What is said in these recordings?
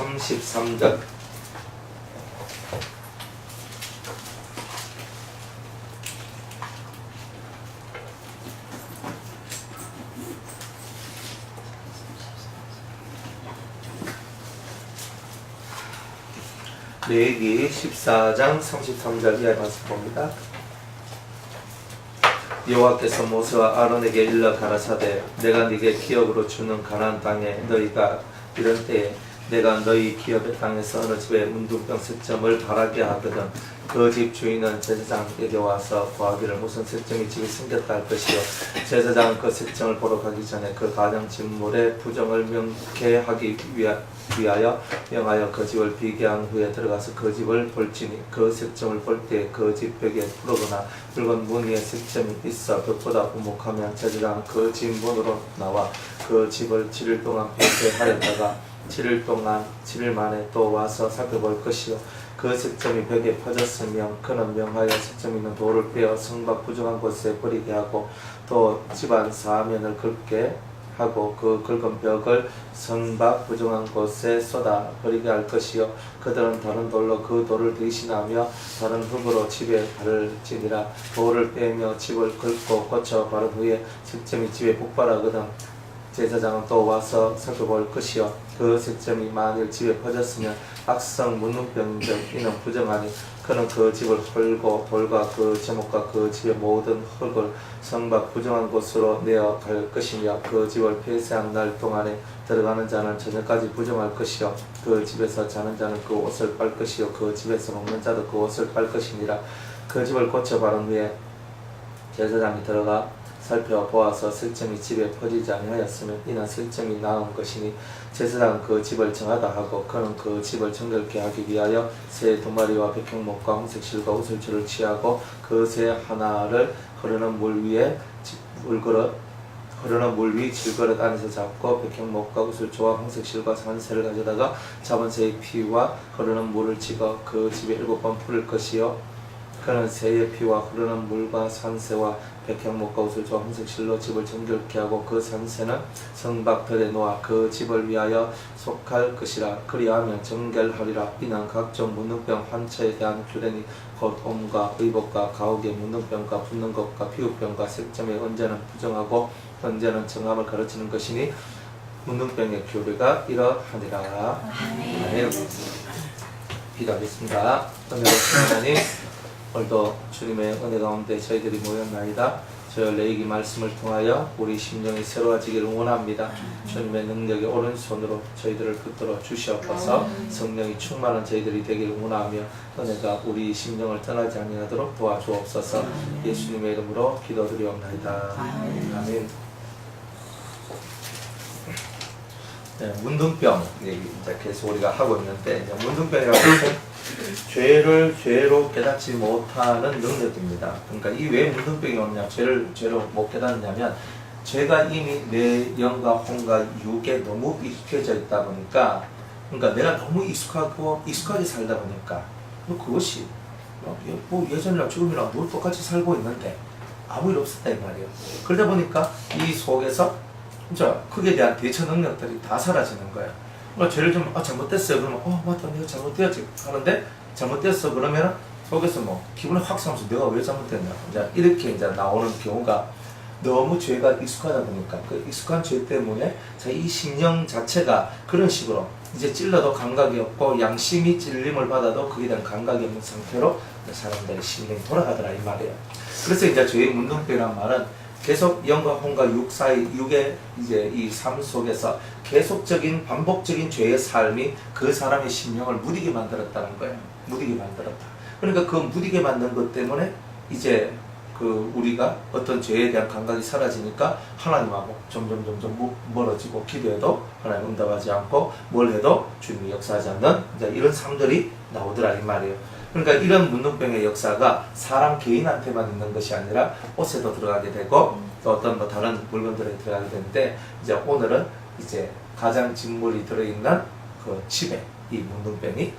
33절. 레위기 14장 33절 이하의 말씀 봅니다. 여호와께서 모세와 아론에게 일러 가라사대 내가 네게 기업으로 주는 가나안 땅에 너희가 이런 때에 내가 너희 기업의 땅에서 어느 집에 문둥병 색점을 바라게 하거든 그 집 주인은 제사장에게 와서 구하기를 무슨 색점이 집에 생겼다 할 것이요 제사장은 그 색점을 보러 가기 전에 그 가정 직물의 부정을 명쾌하기 위하여 명하여 그 집을 비게 한 후에 들어가서 그 집을 볼지니 그 색점을 볼 때 그 집 벽에 푸르거나 붉은 무늬의 색점이 있어 벽보다 우목하면 제사장은 그 집 문으로 나와 그 집을 7일 동안 폐쇄하였다가 7일 만에 또 와서 살펴볼 것이요 그 색점이 벽에 퍼졌으면 그는 명하여 색점 있는 돌을 빼어 성곽 부정한 곳에 버리게 하고 또 집안 사면을 긁게 하고 그 긁은 벽을 성곽 부정한 곳에 쏟아 버리게 할 것이요 그들은 다른 돌로 그 돌을 대신하며 다른 흙으로 집에 바를지니라 돌을 빼며 집을 긁고 고쳐 바른 후에 색점이 집에 폭발하거든 제사장은 또 와서 살펴볼 것이요 그 색점이 만일 집에 퍼졌으면 악성 문둥병인즉 이는 부정하니 그는 그 집을 헐고 돌과 그 제목과 그 집의 모든 흙을 성곽 부정한 곳으로 내어 갈 것이며 그 집을 폐쇄한 날 동안에 들어가는 자는 저녁까지 부정할 것이요 그 집에서 자는 자는 그 옷을 빨 것이요 그 집에서 먹는 자도 그 옷을 빨 것이니라 그 집을 고쳐 바른 후에 제사장이 들어가 살펴보아서 색점이 집에 퍼지지 아니하였으면 이는 색점이 나은 것이니 제사장은 그 집을 정하다 하고 그는 그 집을 정결케 하기 위하여 새 2마리와 백향목과 홍색 실과 우슬초를 취하고 그 새 하나를 흐르는 물 위 질그릇 안에서 잡고 백향목과 우슬초와 홍색 실과 산새를 가져다가 잡은 새의 피와 흐르는 물을 찍어 그 집에 7번 뿌릴 것이요 그는 새의 피와 흐르는 물과 산새와 백향목과 우슬초와 홍색 실로 집을 정결케 하고 그 산새는 성박들에 놓아 그 집을 위하여 속할 것이라 그리하면 정결하리라 이는 각종 문둥병 환처에 대한 규례니 곧 옴과 의복과 가옥의 문둥병과 붓는 것과 피부병과 색점의 언제는 부정하고 언제는 정함을 가르치는 것이니 문둥병의 규례가 이러하니라. 아멘. 기도하겠습니다. 은혜로운 하나님 오늘도 주님의 은혜 가운데 저희들이 모였나이다. 저 레위기 말씀을 통하여 우리 심령이 새로워지기를 원합니다. 주님의 능력의 오른손으로 저희들을 붙들어 주시옵소서. 성령이 충만한 저희들이 되기를 원하며 은혜가 우리 심령을 떠나지 아니하도록 도와주옵소서. 예수님의 이름으로 기도드리옵나이다. 아멘. 네, 문둥병 얘기 이제 계속 우리가 하고 있는데 이제 문둥병이라고 하면 죄를 죄로 깨닫지 못하는 능력입니다. 그러니까 이 왜 문둥병이 오느냐, 죄로 못 깨닫느냐면 죄가 이미 내 영과 혼과 육에 너무 익숙해져 있다 보니까, 그러니까 내가 너무 익숙하게 살다 보니까 그것이 뭐 예전이랑 지금이랑 늘 똑같이 살고 있는데 아무 일 없었다 이 말이에요. 그러다 보니까 이 속에서 진짜 그에 대한 대처 능력들이 다 사라지는 거예요. 죄를 좀 잘못됐어요. 그러면 맞다 내가 잘못되었지 하는데 잘못됐어 그러면 속에서 뭐 기분이 확 상하면서 내가 왜 잘못됐냐 이제 이렇게 이제 나오는 경우가 너무 죄가 익숙하다 보니까 그 익숙한 죄 때문에 이 심령 자체가 그런 식으로 이제 찔러도 감각이 없고 양심이 찔림을 받아도 그에 대한 감각이 없는 상태로 사람들의 심령이 돌아가더라 이 말이에요. 그래서 이제 죄의 문둥병이라는 말은 계속 영과 혼과 육 사이, 육의 이제 이 삶 속에서 계속적인 반복적인 죄의 삶이 그 사람의 심령을 무디게 만들었다는 거예요. 무디게 만들었다. 그러니까 그 무디게 만든 것 때문에 이제 그 우리가 어떤 죄에 대한 감각이 사라지니까 하나님하고 점점 멀어지고 기도해도 하나님 응답하지 않고 뭘 해도 주님이 역사하지 않는 이제 이런 삶들이 나오더라 이 말이에요. 그러니까 이런 문둥병의 역사가 사람 개인한테만 있는 것이 아니라 옷에도 들어가게 되고 또 어떤 뭐 다른 물건들에 들어가게 되는데 이제 오늘은 이제 가장 직물이 들어있는 그 집에 이 문둥병이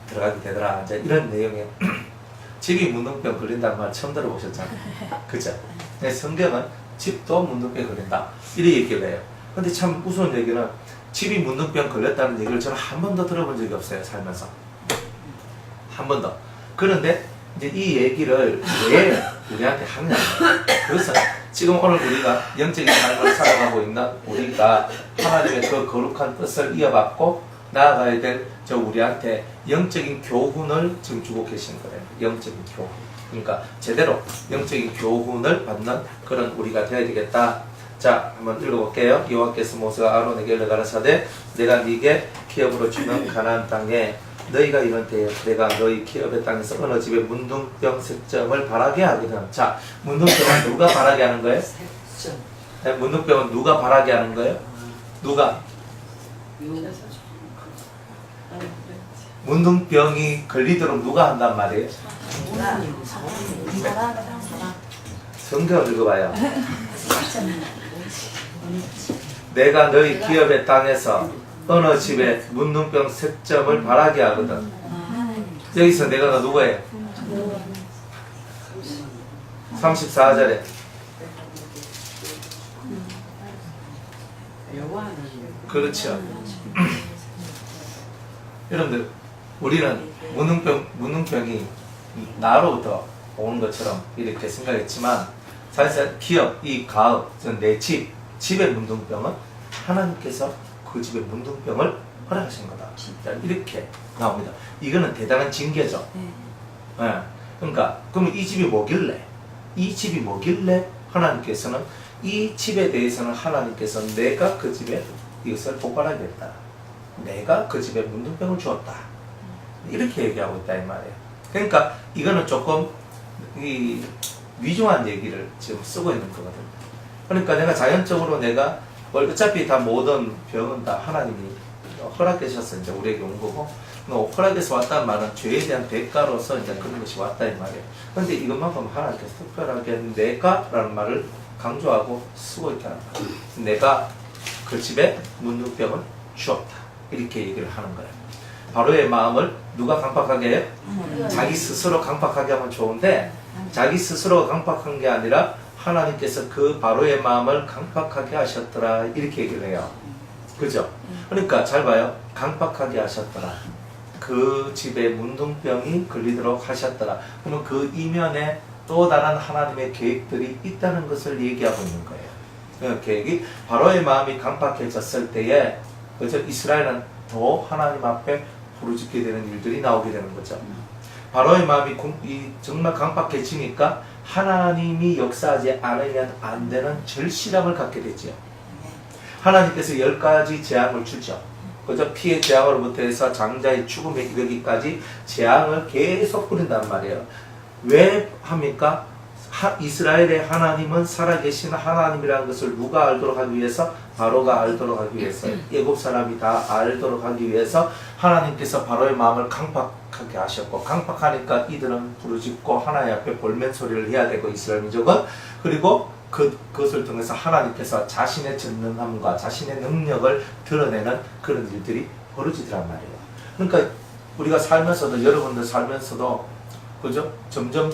들어가게 되더라. 이제 이런 내용의 집이 문둥병 걸린다는 말 처음 들어보셨잖아요. 그죠? 성경은 집도 문둥병 걸린다. 이렇게 얘기를 해요. 근데 참 무서운 얘기는 집이 문둥병 걸렸다는 얘기를 저는 한 번도 들어본 적이 없어요, 살면서. 한 번도. 그런데 이제 이 얘기를 왜 우리한테 하느냐. 그래서 지금 오늘 우리가 영적인 삶을 살아가고 있는 우리가 하나님의 그 거룩한 뜻을 이어받고 나아가야 될 저 우리한테 영적인 교훈을 지금 주고 계신 거예요. 영적인 교훈. 그러니까 제대로 영적인 교훈을 받는 그런 우리가 되어야 되겠다. 자, 한번 읽어볼게요. 여호와께서 모세와 아론에게 가라사대 내가 네게 기업으로 주는 가나안 땅에 너희가 이런 때에 내가 너희 기업의 땅에서 어느 집에 문둥병 색점을 바라게 하거든. 자, 문둥병은 누가 바라게 하는 거예요? 네, 문둥병은 누가 바라게 하는 거예요? 누가? 문둥병이 걸리도록 누가 한단 말이에요? 성경을 읽어봐요. 내가 너희 기업의 땅에서 어느 집에 문둥병 색점을 바라게 하거든. 여기서 내가 너 누구예요? 34절에 그렇죠. 여러분들 우리는 문둥병이 나로부터 오는 것처럼 이렇게 생각했지만 사실 기업, 이 가업, 내 집의 문둥병은 하나님께서 그 집의 문둥병을 허락하신 거다. 이렇게 나옵니다. 이거는 대단한 징계죠. 네. 그러니까 그럼 이 집이 뭐길래? 이 집이 뭐길래 하나님께서는 이 집에 대해서는 하나님께서 내가 그 집에 이것을 복발하겠다. 내가 그 집에 문둥병을 주었다. 이렇게 얘기하고 있다 이 말이에요. 그러니까 이거는 조금 이 위중한 얘기를 지금 쓰고 있는 거거든요. 그러니까 내가 자연적으로 내가 어차피 다 모든 병은 다 하나님이 허락하셔서 이제 우리에게 온 거고, 허락해서 왔다는 말은 죄에 대한 대가로서 이제 그런 것이 왔다 이 말이에요. 그런데 이것만큼 하나님께서 특별하게 내가라는 말을 강조하고 쓰고 있다는 거예요. 내가 그 집에 문둥병을 주었다. 이렇게 얘기를 하는 거예요. 바로의 마음을 누가 강팍하게 해요? 자기 스스로 강팍하게 하면 좋은데 자기 스스로가 강팍한 게 아니라 하나님께서 그 바로의 마음을 강팍하게 하셨더라 이렇게 얘기를 해요. 그죠? 그러니까 잘 봐요. 강팍하게 하셨더라. 그 집에 문둥병이 걸리도록 하셨더라. 그러면 그 이면에 또 다른 하나님의 계획들이 있다는 것을 얘기하고 있는 거예요. 그 계획이 바로의 마음이 강팍해졌을 때에 그죠? 이스라엘은 더 하나님 앞에 부르짖게 되는 일들이 나오게 되는 거죠. 바로의 마음이 정말 강팍해지니까 하나님이 역사하지 않으면 안 되는 절실함을 갖게 되죠. 하나님께서 10가지 재앙을 주죠. 그저 피의 재앙으로부터 해서 장자의 죽음에 이르기까지 재앙을 계속 뿌린단 말이에요. 왜 합니까? 이스라엘의 하나님은 살아계신 하나님이라는 것을 누가 알도록 하기 위해서? 바로가 알도록 하기 위해서, 애굽 사람이 다 알도록 하기 위해서 하나님께서 바로의 마음을 강팍하게 하셨고, 강팍하니까 이들은 부르짖고 하나님 앞에 볼멘 소리를 해야 되고, 이스라엘 민족은. 그리고 그것을 통해서 하나님께서 자신의 전능함과 자신의 능력을 드러내는 그런 일들이 벌어지더란 말이에요. 그러니까 우리가 살면서도, 여러분들 살면서도 그죠? 점점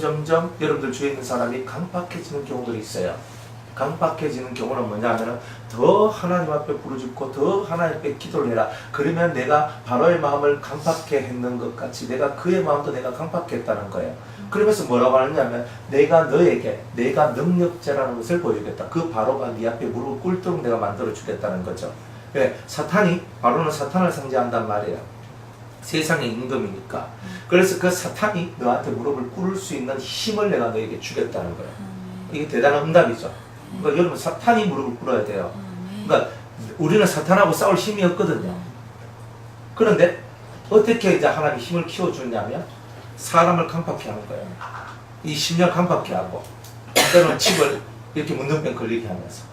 여러분들 주위에 있는 사람이 강팍해지는 경우들이 있어요. 강팍해지는 경우는 뭐냐면은 더 하나님 앞에 부르짖고 더 하나님 앞에 기도를 해라. 그러면 내가 바로의 마음을 강팍해 했는 것 같이 내가 그의 마음도 내가 강팍했다는 거예요. 그러면서 뭐라고 하느냐면 내가 너에게 내가 능력자라는 것을 보이겠다. 그 바로가 네 앞에 무릎을 꿇도록 내가 만들어 주겠다는 거죠. 왜? 바로는 사탄을 상징한단 말이에요. 세상의 임금이니까. 그래서 그 사탄이 너한테 무릎을 꿇을 수 있는 힘을 내가 너에게 주겠다는 거예요. 이게 대단한 응답이죠. 그러니까 여러분 사탄이 무릎을 꿇어야 돼요. 그러니까 우리는 사탄하고 싸울 힘이 없거든요. 그런데 어떻게 이제 하나님이 힘을 키워주냐면 사람을 강팍해 하는 거예요. 이 심령 강팍해 하고 때로는 집을 이렇게 문둥병 걸리게 하면서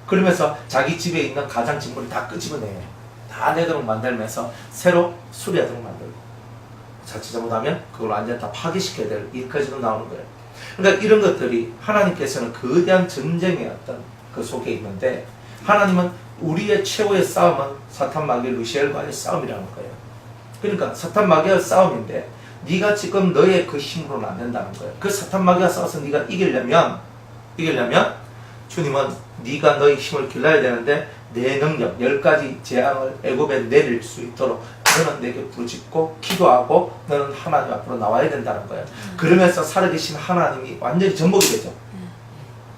그러면서 자기 집에 있는 가장 직물을 다 끄집어내요. 다 내도록 만들면서 새로 수리하도록 만들고 자칫 잘못하면 그걸 완전 다 파괴시켜야 될 일까지도 나오는 거예요. 그러니까 이런 것들이 하나님께서는 거대한 전쟁의 어떤 그 속에 있는데 하나님은 우리의 최후의 싸움은 사탄 마귀 루시엘과의 싸움이라는 거예요. 그러니까 사탄 마귀와 싸움인데 네가 지금 너의 그 힘으로는 안 된다는 거예요. 그 사탄 마귀와 싸워서 네가 이기려면 주님은 네가 너의 힘을 길러야 되는데 내 능력 10가지 재앙을 애굽에 내릴 수 있도록 너는 내게 부르짖고 기도하고 너는 하나님 앞으로 나와야 된다는 거예요. 그러면서 살아계신 하나님이 완전히 접목이 되죠.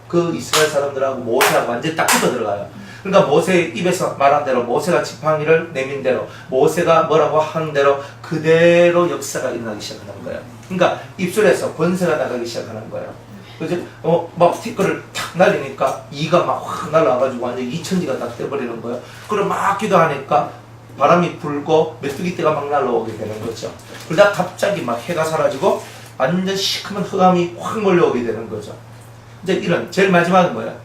그 이스라엘 사람들하고 모세하고 완전히 딱 붙어 들어가요. 그러니까 모세의 입에서 말한 대로, 모세가 지팡이를 내민 대로, 모세가 뭐라고 하는 대로 그대로 역사가 일어나기 시작하는 거예요. 그러니까 입술에서 권세가 나가기 시작하는 거예요. 그죠? 막 티끌을 탁 날리니까 이가 막 확 날아가지고 완전 이천지가 다 떼버리는 거예요. 그리고 막 기도하니까 바람이 불고 메뚜기 떼가 막 날아오게 되는 거죠. 그러다 갑자기 막 해가 사라지고 완전 시커먼 흑암이 확 몰려오게 되는 거죠. 이제 이런 제일 마지막은 뭐예요?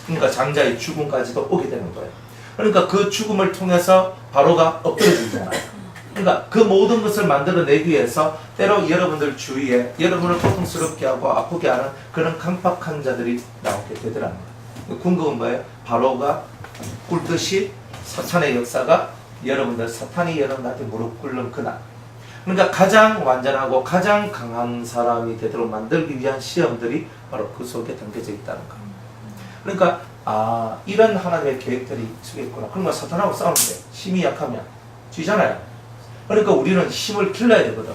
그러니까 장자의 죽음까지도 오게 되는 거예요. 그러니까 그 죽음을 통해서 바로가 엎드려지잖아요. 그러니까 그 모든 것을 만들어내기 위해서 때로 여러분들 주위에 여러분을 고통스럽게 하고 아프게 하는 그런 강팍한 자들이 나오게 되더라는 거예요. 궁극은 뭐예요? 바로가 꿇듯이 사탄의 역사가 여러분들 사탄이 여러분한테 무릎 꿇는 그날. 그러니까 가장 완전하고 가장 강한 사람이 되도록 만들기 위한 시험들이 바로 그 속에 담겨져 있다는 거예요. 그러니까 이런 하나님의 계획들이 있겠구나. 그러면 사탄하고 싸우는데 힘이 약하면 쥐잖아요. 그러니까 우리는 힘을 길러야 되거든.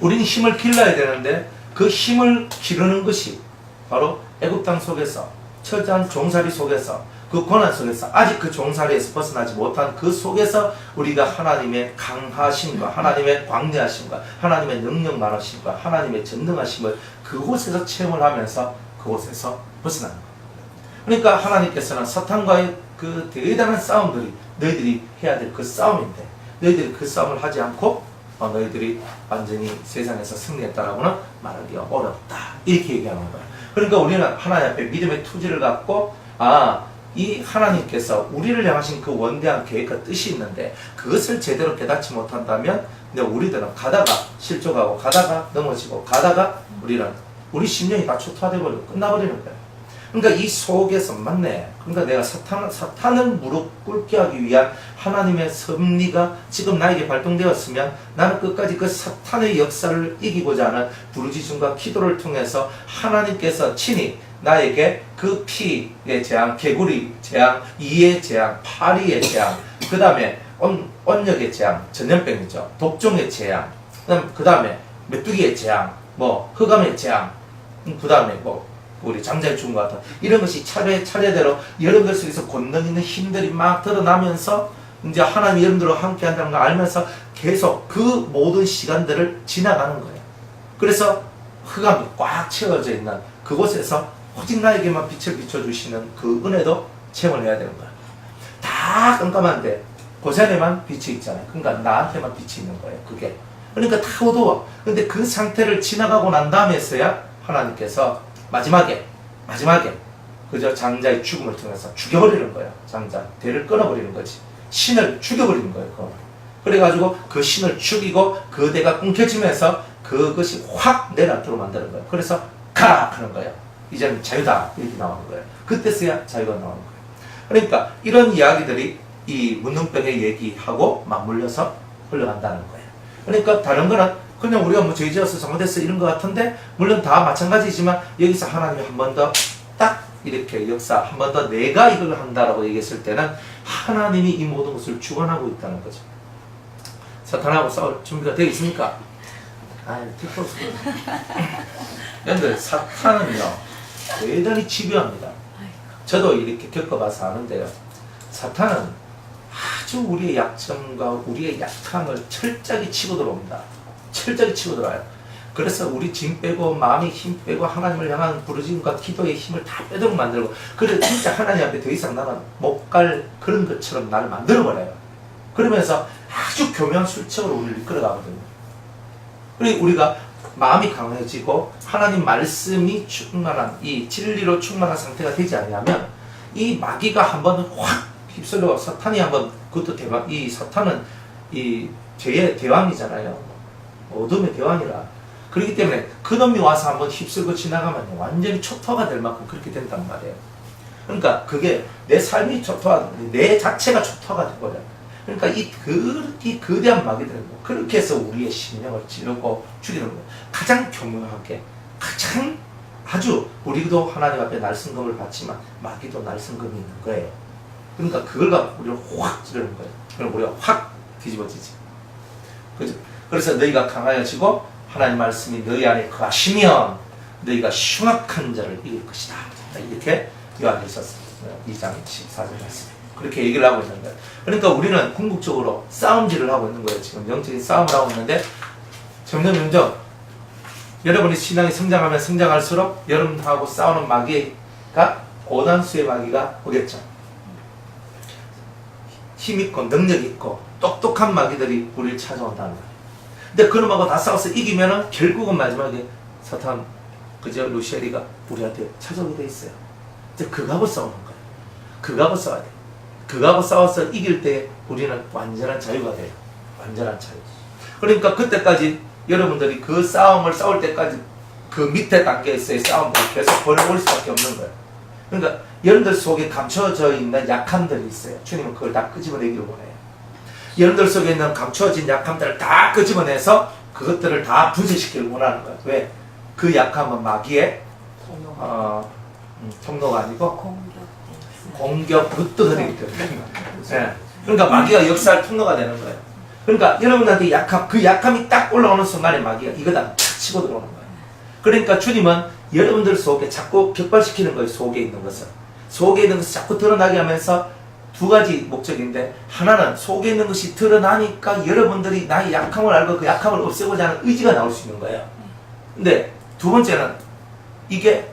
우리는 힘을 길러야 되는데 그 힘을 기르는 것이 바로 애굽 땅 속에서 처지한 종살이 속에서 그 고난 속에서 아직 그 종살이에서 벗어나지 못한 그 속에서 우리가 하나님의 강하심과 하나님의 광대하심과 하나님의 능력 많으심과 하나님의 전능하심을 그곳에서 체험을 하면서 그곳에서 벗어나는 거예요. 그러니까 하나님께서는 사탄과의 그 대단한 싸움들이 너희들이 해야 될 그 싸움인데 너희들이 그 싸움을 하지 않고 너희들이 완전히 세상에서 승리했다라고는 말하기가 어렵다. 이렇게 얘기하는 거예요. 그러니까 우리는 하나님 앞에 믿음의 투지를 갖고 이 하나님께서 우리를 향하신 그 원대한 계획과 뜻이 있는데 그것을 제대로 깨닫지 못한다면 우리들은 가다가 실족하고 가다가 넘어지고 가다가 우리 심령이 다 초토화되어버리고 끝나버리는 거예요. 그러니까 이 속에서 맞네. 그러니까 내가 사탄을 무릎 꿇게 하기 위한 하나님의 섭리가 지금 나에게 발동되었으면 나는 끝까지 그 사탄의 역사를 이기고자 하는 부르짖음과 기도를 통해서 하나님께서 친히 나에게 그 피의 재앙, 개구리 재앙, 이의 재앙, 파리의 재앙, 그 다음에 온역의 재앙, 전염병이죠. 독종의 재앙, 그 다음에 메뚜기의 재앙, 흑암의 재앙, 그 다음에 우리 장자의 죽음 같은 이런 것이 차례대로 여러분들 속에서 권능 있는 힘들이 막 드러나면서 이제 하나님이 여러분들과 함께 한다는 걸 알면서 계속 그 모든 시간들을 지나가는 거예요. 그래서 흑암이 꽉 채워져 있는 그곳에서 오직 나에게만 빛을 비춰주시는 그 은혜도 체험을 해야 되는 거예요. 다 깜깜한데 고산에만 빛이 있잖아요. 그러니까 나한테만 빛이 있는 거예요. 그게. 그러니까 다 어두워. 근데 그 상태를 지나가고 난 다음에서야 하나님께서 마지막에 그저 장자의 죽음을 통해서 죽여버리는 거예요. 장자 대를 끊어버리는 거지. 신을 죽여버리는 거예요. 그거. 그래가지고 그 신을 죽이고 그 대가 끊겨지면서 그것이 확 내려앉도록 만드는 거예요. 그래서 가라 하는 거예요. 이제는 자유다 이렇게 나오는 거예요. 그때서야 자유가 나오는 거예요. 그러니까 이런 이야기들이 이 문둥병의 얘기하고 맞물려서 흘러간다는 거예요. 그러니까 다른 거는 그냥 우리가 죄 지어서 잘못했어 이런 것 같은데 물론 다 마찬가지지만 여기서 하나님이 한 번 더 딱 이렇게 역사 한 번 더 내가 이걸 한다라고 얘기했을 때는 하나님이 이 모든 것을 주관하고 있다는 거죠. 사탄하고 싸울 준비가 되어 있습니까? 택도 없습니다. 여러분들 사탄은요 대단히 집요합니다. 저도 이렇게 겪어봐서 아는데요. 사탄은 아주 우리의 약점과 우리의 약함을 철저하게 치고 들어옵니다. 철저히 치고 들어와요. 그래서 우리 짐 빼고 마음의 힘 빼고 하나님을 향한 부르짖음과 기도의 힘을 다 빼도록 만들고 그래서 진짜 하나님 앞에 더 이상 나는 못 갈 그런 것처럼 나를 만들어버려요. 그러면서 아주 교묘한 술책으로 우리를 이끌어가거든요. 그리고 우리가 마음이 강해지고 하나님 말씀이 충만한 이 진리로 충만한 상태가 되지 않냐면 이 마귀가 한번 확 휩쓸려 사탄이 한번 그것도 대왕 이 사탄은 이 죄의 대왕이잖아요. 어둠의 대왕이라. 그렇기 때문에 그놈이 와서 한번 휩쓸고 지나가면 완전히 초토화가 될 만큼 그렇게 된단 말이에요. 그러니까 그게 내 삶이 초토화, 내 자체가 초토화가 돼버려요. 그러니까 이 거대한 마귀들은 그렇게 해서 우리의 심령을 찌르고 죽이는 거예요. 가장 교묘하게, 가장 아주 우리도 하나님 앞에 날성금을 받지만 마귀도 날성금이 있는 거예요. 그러니까 그걸 갖고 우리를 확 찌르는 거예요. 그럼 우리가 확 뒤집어지지. 그죠? 그래서 너희가 강하여지고 하나님 말씀이 너희 안에 거하시면 너희가 흉악한 자를 이길 것이다. 이렇게 요한일서 2장 14절 말씀. 그렇게 얘기를 하고 있는 거예요. 그러니까 우리는 궁극적으로 싸움질을 하고 있는 거예요. 지금 영적인 싸움을 하고 있는데 점점 여러분이 신앙이 성장하면 성장할수록 여러분하고 싸우는 마귀가 오단수의 마귀가 오겠죠. 힘있고 능력있고 똑똑한 마귀들이 우리를 찾아온다는 거예요. 근데 그놈하고 다 싸워서 이기면은 결국은 마지막에 사탄 그저 루시엘이가 우리한테 찾아오게 돼 있어요. 이제 그거하고 싸우는 거예요. 그거하고 싸워야 돼요. 그거하고 싸워서 이길 때 우리는 완전한 자유가 돼요. 완전한 자유. 그러니까 그때까지 여러분들이 그 싸움을 싸울 때까지 그 밑에 단계에서의 싸움을 계속 벌여올 수밖에 없는 거예요. 그러니까 여러분들 속에 감춰져 있는 약함들이 있어요. 주님은 그걸 다 끄집어내기를 원해요. 여러분들 속에 있는 감춰진 약함들을 다 끄집어내서 그것들을 다 부재시키길 원하는 거예요. 왜? 그 약함은 마귀의 통로가 아니고 공격 뚜드리기 때문에. 네. 그러니까 마귀가 역사할 통로가 되는 거예요. 그러니까 여러분한테 그 약함이 딱 올라오는 순간에 마귀가 이거다 탁 치고 들어오는 거예요. 그러니까 주님은 여러분들 속에 자꾸 격발시키는 거예요. 속에 있는 것을. 속에 있는 것을 자꾸 드러나게 하면서 두 가지 목적인데, 하나는 속에 있는 것이 드러나니까 여러분들이 나의 약함을 알고 그 약함을 없애고자 하는 의지가 나올 수 있는 거예요. 근데 두 번째는 이게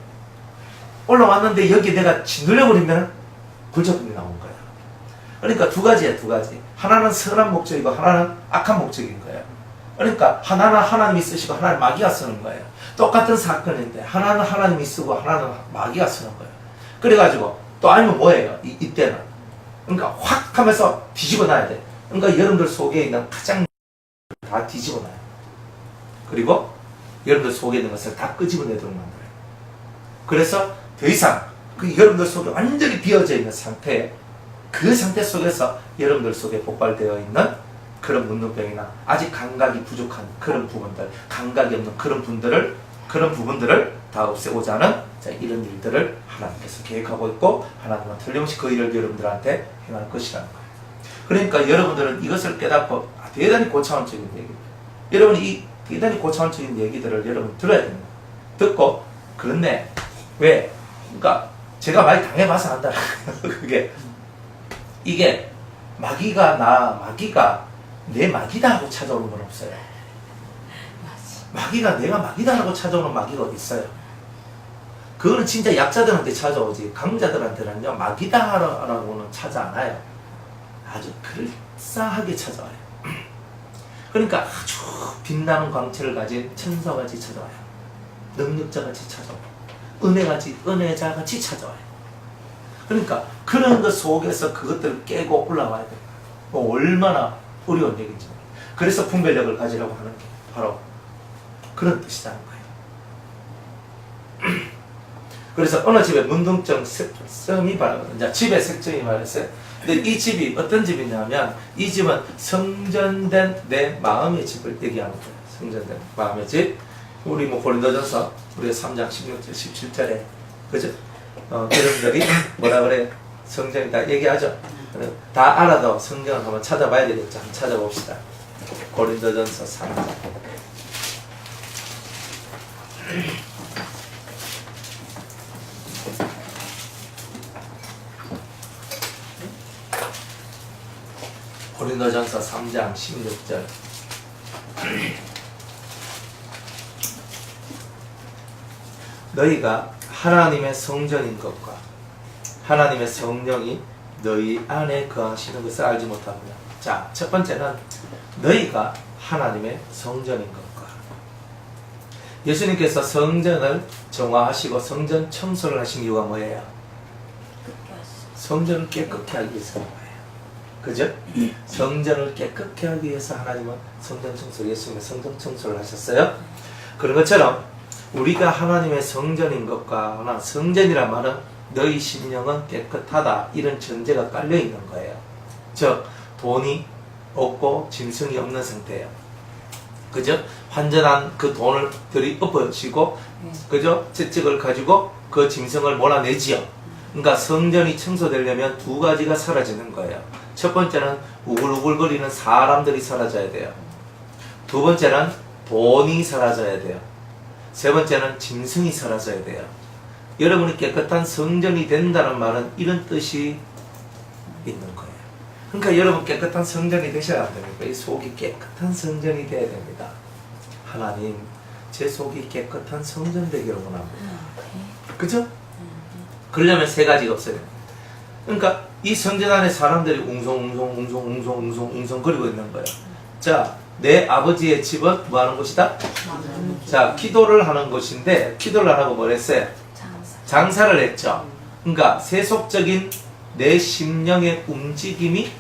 올라왔는데 여기 내가 짓눌려버리면 굴절금이 나오는 거예요. 그러니까 두 가지예요. 두 가지. 하나는 선한 목적이고 하나는 악한 목적인 거예요. 그러니까 하나는 하나님이 쓰시고 하나는 마귀가 쓰는 거예요. 똑같은 사건인데 하나는 하나님이 쓰고 하나는 마귀가 쓰는 거예요. 그래가지고 또 아니면 뭐예요? 이때는 그러니까 확 하면서 뒤집어 놔야 돼. 그러니까 여러분들 속에 있는 가장 다 뒤집어 놔요. 그리고 여러분들 속에 있는 것을 다 끄집어내도록 만들어요. 그래서 더 이상 그 여러분들 속에 완전히 비어져 있는 상태, 그 상태 속에서 여러분들 속에 폭발되어 있는 그런 문둥병이나 아직 감각이 부족한 그런 부분들, 감각이 없는 그런 부분들을 다 없애고자 하는 이런 일들을 하나님께서 계획하고 있고, 하나님은 틀림없이 그 일을 여러분들한테 행할 것이라는 거예요. 그러니까 여러분들은 이것을 깨닫고 대단히 고차원적인 얘기입니다. 여러분이 이 대단히 고차원적인 얘기들을 여러분 들어야 됩니다. 듣고, 그런데 왜? 그러니까 제가 많이 당해봐서 안다. 그게 이게 마귀가 내 마귀다 하고 찾아오는 건 없어요. 마귀가 내가 마귀다 하고 찾아오는 마귀가 어디 있어요? 그거는 진짜 약자들한테 찾아오지, 강자들한테는요 마귀다 라고는 찾아와요. 아주 그럴싸하게 찾아와요. 그러니까 아주 빛나는 광채를 가진 천사같이 찾아와요. 능력자같이 찾아와요. 은혜자같이 찾아와요. 그러니까 그런 것 속에서 그것들을 깨고 올라와야 돼요. 얼마나 어려운 얘기인지. 그래서 분별력을 가지라고 하는 게 바로 그런 뜻이라는 거예요. 그래서 어느 집에 문둥병 색점이 발견, 집의 색점이 발견했어요. 근데 이 집이 어떤 집이냐면, 이 집은 성전된 내 마음의 집을 얘기하는 거예요. 성전된 마음의 집. 우리 고린도전서 우리가 3장 16절 17절에 그죠? 여러분들이 뭐라 그래? 성전이다 얘기하죠. 다 알아도 성경을 한번 찾아봐야 되겠죠. 한번 찾아봅시다. 고린도전서 3장. 고린도전서 3장 16절. 너희가 하나님의 성전인 것과 하나님의 성령이 너희 안에 거하시는 것을 알지 못하느냐. 자, 첫 번째는 너희가 하나님의 성전인 것과, 예수님께서 성전을 정화하시고 성전 청소를 하신 이유가 뭐예요? 성전을 깨끗게 하기 위해서인 거예요. 그죠? 성전을 깨끗게 하기 위해서 하나님은 성전 청소를, 예수님의 성전 청소를 하셨어요. 그런 것처럼 우리가 하나님의 성전인 것과, 성전이란 말은 너희 심령은 깨끗하다, 이런 전제가 깔려 있는 거예요. 즉 돈이 없고 짐승이 없는 상태예요. 그죠? 완전한 그 돈을 들이엎어지고, 그죠? 채찍을 가지고 그 짐승을 몰아내지요. 그러니까 성전이 청소되려면 두 가지가 사라지는 거예요. 첫 번째는 우글우글거리는 사람들이 사라져야 돼요. 두 번째는 돈이 사라져야 돼요. 세 번째는 짐승이 사라져야 돼요. 여러분이 깨끗한 성전이 된다는 말은 이런 뜻이 있는 거예요. 그러니까 여러분 깨끗한 성전이 되셔야 됩니다. 이 속이 깨끗한 성전이 되어야 됩니다. 하나님, 제 속이 깨끗한 성전 되기를 원합니다. 그죠? 그러려면 세 가지가 없어요. 그러니까 이 성전 안에 사람들이 웅성웅성 거리고 있는 거예요. 자, 내 아버지의 집은 뭐 하는 곳이다? 자, 기도를 하는 곳인데, 기도를 안 하고 뭘 했어요? 장사를 했죠. 그러니까 세속적인 내 심령의 움직임이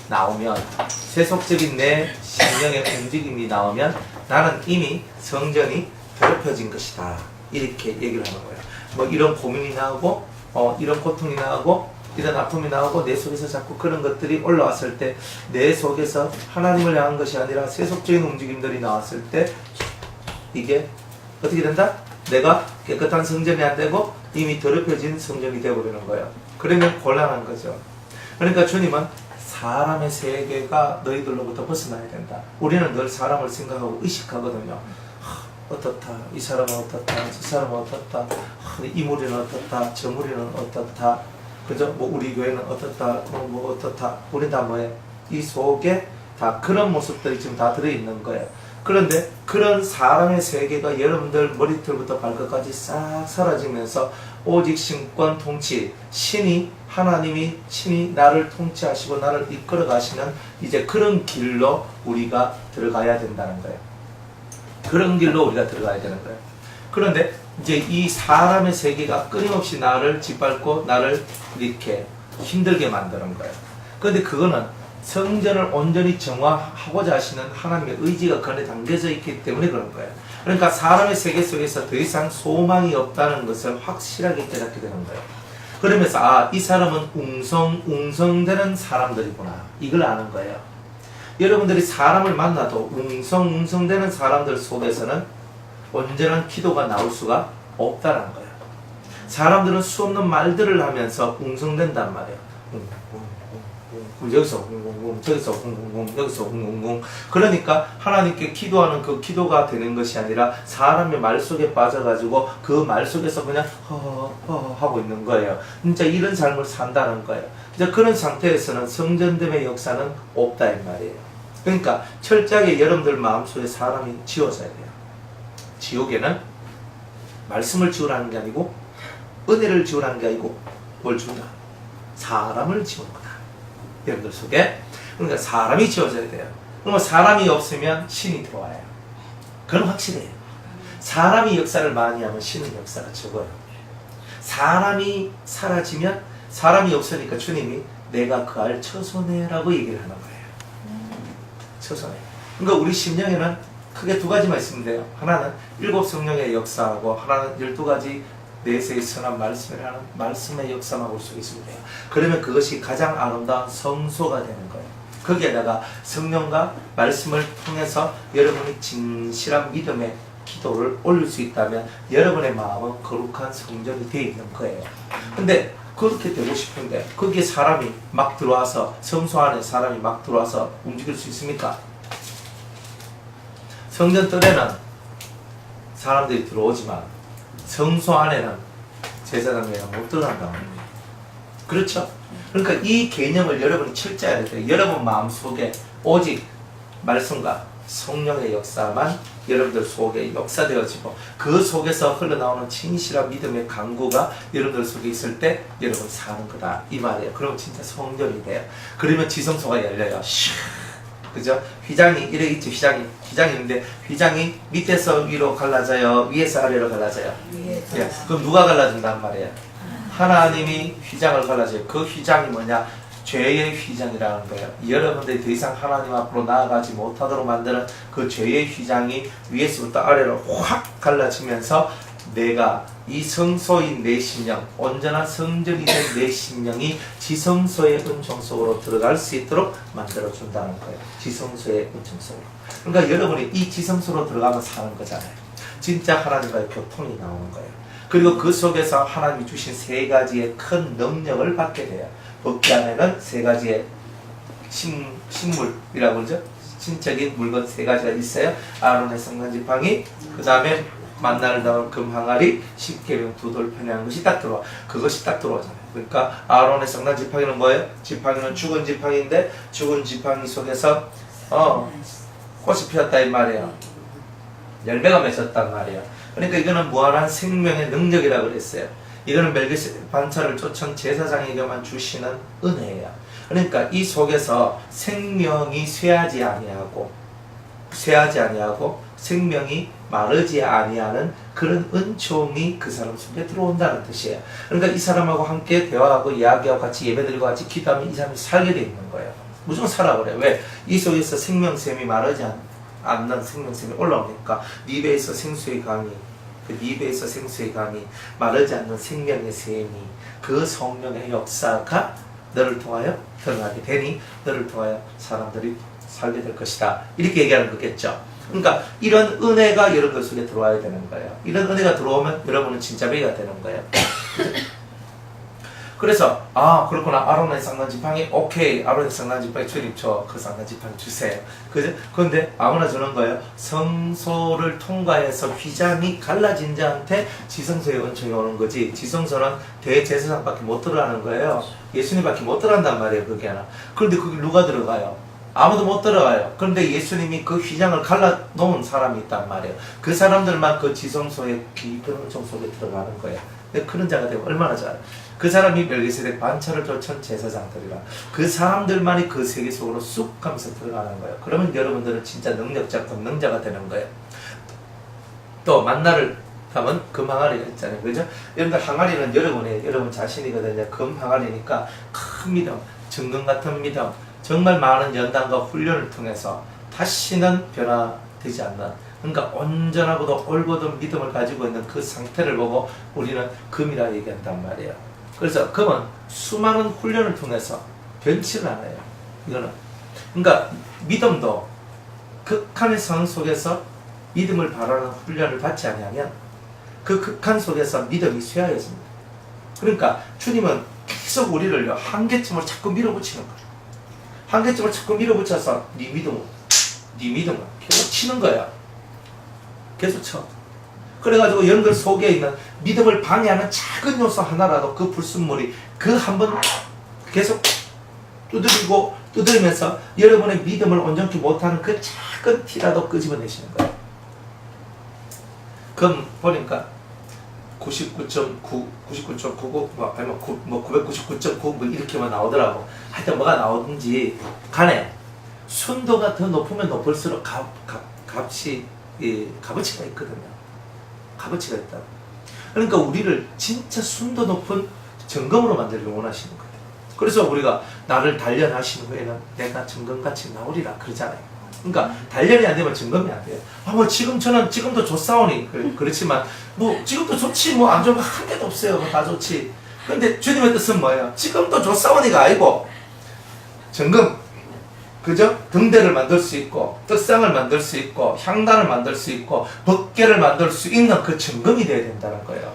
나오면, 세속적인 내 심령의 움직임이 나오면 나는 이미 성전이 더럽혀진 것이다. 이렇게 얘기를 하는 거예요. 뭐 이런 고민이 나오고, 이런 고통이 나오고, 이런 아픔이 나오고, 내 속에서 자꾸 그런 것들이 올라왔을 때, 내 속에서 하나님을 향한 것이 아니라 세속적인 움직임들이 나왔을 때, 이게 어떻게 된다? 내가 깨끗한 성전이 안 되고 이미 더럽혀진 성전이 되어버리는 거예요. 그러면 곤란한 거죠. 그러니까 주님은 사람의 세계가 너희들로부터 벗어나야 된다. 우리는 늘 사람을 생각하고 의식하거든요. 어떻다, 이 사람은 어떻다, 저 사람은 어떻다, 이 무리는 어떻다, 저 무리는 어떻다, 그죠? 뭐 우리 교회는 어떻다, 뭐 어떻다, 우리 다 뭐해? 이 속에 다 그런 모습들이 지금 다 들어있는 거예요. 그런데 그런 사람의 세계가 여러분들 머리털부터 발끝까지 싹 사라지면서 오직 신권 통치, 하나님이 신이 나를 통치하시고 나를 이끌어 가시는 이제 그런 길로 우리가 들어가야 된다는 거예요. 그런 길로 우리가 들어가야 되는 거예요. 그런데 이제 이 사람의 세계가 끊임없이 나를 짓밟고 나를 이렇게 힘들게 만드는 거예요. 그런데 그거는 성전을 온전히 정화하고자 하시는 하나님의 의지가 그 안에 담겨져 있기 때문에 그런 거예요. 그러니까 사람의 세계 속에서 더 이상 소망이 없다는 것을 확실하게 깨닫게 되는 거예요. 그러면서 이 사람은 웅성되는 사람들이구나, 이걸 아는 거예요. 여러분들이 사람을 만나도 웅성되는 사람들 속에서는 온전한 기도가 나올 수가 없다는 거예요. 사람들은 수없는 말들을 하면서 웅성된단 말이에요. 여기서 웅웅웅, 저기서 웅웅웅, 여기서 웅웅웅. 그러니까 하나님께 기도하는 그 기도가 되는 것이 아니라 사람의 말 속에 빠져가지고 그 말 속에서 그냥 허허 하고 있는 거예요. 진짜 이런 삶을 산다는 거예요. 이제 그런 상태에서는 성전됨의 역사는 없다 이 말이에요. 그러니까 철저하게 여러분들 마음속에 사람이 지워져야 돼요. 지옥에는 말씀을 지우라는 게 아니고 은혜를 지우라는 게 아니고 뭘 지우다? 사람을 지우는 거다. 여러분들 속에. 그러니까 사람이 지워져야 돼요. 그러면 사람이 없으면 신이 들어와요. 그건 확실해요. 사람이 역사를 많이 하면 신의 역사가 적어요. 사람이 사라지면 사람이 없으니까 주님이 내가 그 알 처소네라고 얘기를 하는 거예요. 처소네. 그러니까 우리 심령에는 크게 두 가지만 있으면 돼요. 하나는 일곱 성령의 역사하고 하나는 12가지 내세의 선한 말씀이라는 말씀의 역사만 볼 수 있으면 돼요. 그러면 그것이 가장 아름다운 성소가 되는 거예요. 거기에다가 성령과 말씀을 통해서 여러분이 진실한 믿음의 기도를 올릴 수 있다면 여러분의 마음은 거룩한 성전이 되어 있는 거예요. 근데 그렇게 되고 싶은데 거기에 사람이 막 들어와서, 성소 안에 사람이 막 들어와서 움직일 수 있습니까? 성전 뜰에는 사람들이 들어오지만 성소 안에는 제사장이랑 못 들어간다는 거예요. 그렇죠? 그러니까 이 개념을 여러분이 철저해야 돼요. 여러분 마음속에 오직 말씀과 성령의 역사만 여러분들 속에 역사되어지고 그 속에서 흘러나오는 진실한 믿음의 강구가 여러분들 속에 있을 때 여러분 사는 거다 이 말이에요. 그러면 진짜 성전이 돼요. 그러면 지성소가 열려요. 그죠? 휘장이 이래 있죠. 휘장이 있는데 휘장이 밑에서 위로 갈라져요, 위에서 아래로 갈라져요. 예. 그럼 누가 갈라진단 말이에요? 하나님이 휘장을 갈라져요. 그 휘장이 뭐냐? 죄의 휘장이라는 거예요. 여러분들이 더 이상 하나님 앞으로 나아가지 못하도록 만드는 그 죄의 휘장이 위에서부터 아래로 확 갈라지면서 내가 이 성소인 내 심령, 온전한 성전이 된 내 심령이 지성소의 은총 속으로 들어갈 수 있도록 만들어준다는 거예요. 지성소의 은총 속으로. 그러니까 여러분이 이 지성소로 들어가면 사는 거잖아요. 진짜 하나님과의 교통이 나오는 거예요. 그리고 그 속에서 하나님이 주신 세 가지의 큰 능력을 받게 돼요. 법궤 안에는 세 가지의 식물이라고 그러죠. 신적인 물건 세 가지가 있어요. 아론의 성난지팡이, 그 다음에 만나를 담은 금항아리, 십계명 두 돌 편애한 것이 딱 들어와. 그것이 딱 들어오잖아요. 그러니까 아론의 성난지팡이는 뭐예요? 지팡이는 죽은 지팡이인데 죽은 지팡이 속에서 꽃이 피었다 이 말이에요. 열매가 맺었단 말이에요. 그러니까 이거는 무한한 생명의 능력이라고 그랬어요. 이거는 멜기세덱 반차를 쫓은 제사장에게만 주시는 은혜예요. 그러니까 이 속에서 생명이 쇠하지 아니하고 생명이 마르지 아니하는 그런 은총이 그 사람 속에 들어온다는 뜻이에요. 그러니까 이 사람하고 함께 대화하고 이야기하고 같이 예배드리고 같이 기도하면 이 사람이 살게 돼 있는 거예요. 무조건 살아버려요. 왜? 이 속에서 생명샘이 마르지 않는 생명샘이 올라오니까 네 배에서 생수의 강이, 네 배에서 생수의 강이, 마르지 않는 생명의 샘이, 그 성령의 역사가 너를 통하여 드러나게 되니 너를 통하여 사람들이 살게 될 것이다. 이렇게 얘기하는 거겠죠. 그러니까 이런 은혜가 여러분 속에 들어와야 되는 거예요. 이런 은혜가 들어오면 여러분은 진짜 배가 되는 거예요. 그래서 그렇구나. 아론의 쌍난지팡이, 오케이. 아론의 쌍난지팡이 주님 그 쌍난지팡이 주세요. 그죠? 그런데 아무나 주는 거예요. 성소를 통과해서 휘장이 갈라진 자한테 지성소의 은총이 오는 거지. 지성소는 대제사장밖에 못 들어가는 거예요. 예수님밖에 못 들어간단 말이에요. 그게 하나. 그런데 거기 누가 들어가요? 아무도 못 들어가요. 그런데 예수님이 그 휘장을 갈라 놓은 사람이 있단 말이에요. 그 사람들만 그 지성소의 깊은 은총 속에 들어가는 거예요. 그런 자가 되면 얼마나 잘해요. 그 사람이 멜기세덱 반차를 쫓은 제사장들이라. 그 사람들만이 그 세계 속으로 쑥 하면서 들어가는 거예요. 그러면 여러분들은 진짜 능력자, 권능자가 되는 거예요. 또 만나를 담은 금항아리가 있잖아요. 그죠? 여러분들 항아리는 여러분 자신이거든요. 금항아리니까 큰 믿음, 정금 같은 믿음, 정말 많은 연단과 훈련을 통해서 다시는 변화되지 않는, 그러니까 온전하고도 올곧은 믿음을 가지고 있는 그 상태를 보고 우리는 금이라 얘기한단 말이에요. 그래서 금은 수많은 훈련을 통해서 변치를 않아요. 이거는. 그러니까 믿음도 극한의 상황 속에서 믿음을 바라는 훈련을 받지 않으면 그 극한 속에서 믿음이 쇠하여집니다. 그러니까 주님은 계속 우리를 한계점을 자꾸 밀어붙이는 거예요. 한계점을 자꾸 밀어붙여서 네 믿음을 계속 치는 거야. 계속 쳐. 그래가지고 여러분들 속에 있는 믿음을 방해하는 작은 요소 하나라도 그 불순물이 그 한번 계속 두드리면서 여러분의 믿음을 온전히 못하는 그 작은 티라도 끄집어내시는 거예요. 그럼 보니까 99.9, 99.99, 아니면 999.9 이렇게만 나오더라고. 하여튼 뭐가 나오든지 간에 순도가 더 높으면 높을수록 값어치가 있거든요. 값어치가 있다. 그러니까 우리를 진짜 순도 높은 점검으로 만들기를 원하시는 거예요. 그래서 우리가 나를 단련하신 후에는 내가 점검같이 나오리라 그러잖아요. 그러니까 단련이 안 되면 점검이 안 돼요. 지금도 좋사오니 그렇지만 지금도 좋지 안 좋은 거 한 개도 없어요. 다 좋지. 근데 주님의 뜻은 뭐예요? 지금도 좋사오니가 아니고 점검. 그죠? 등대를 만들 수 있고 떡상을 만들 수 있고 향단을 만들 수 있고 법궤를 만들 수 있는 그 점검이 돼야 된다는 거예요.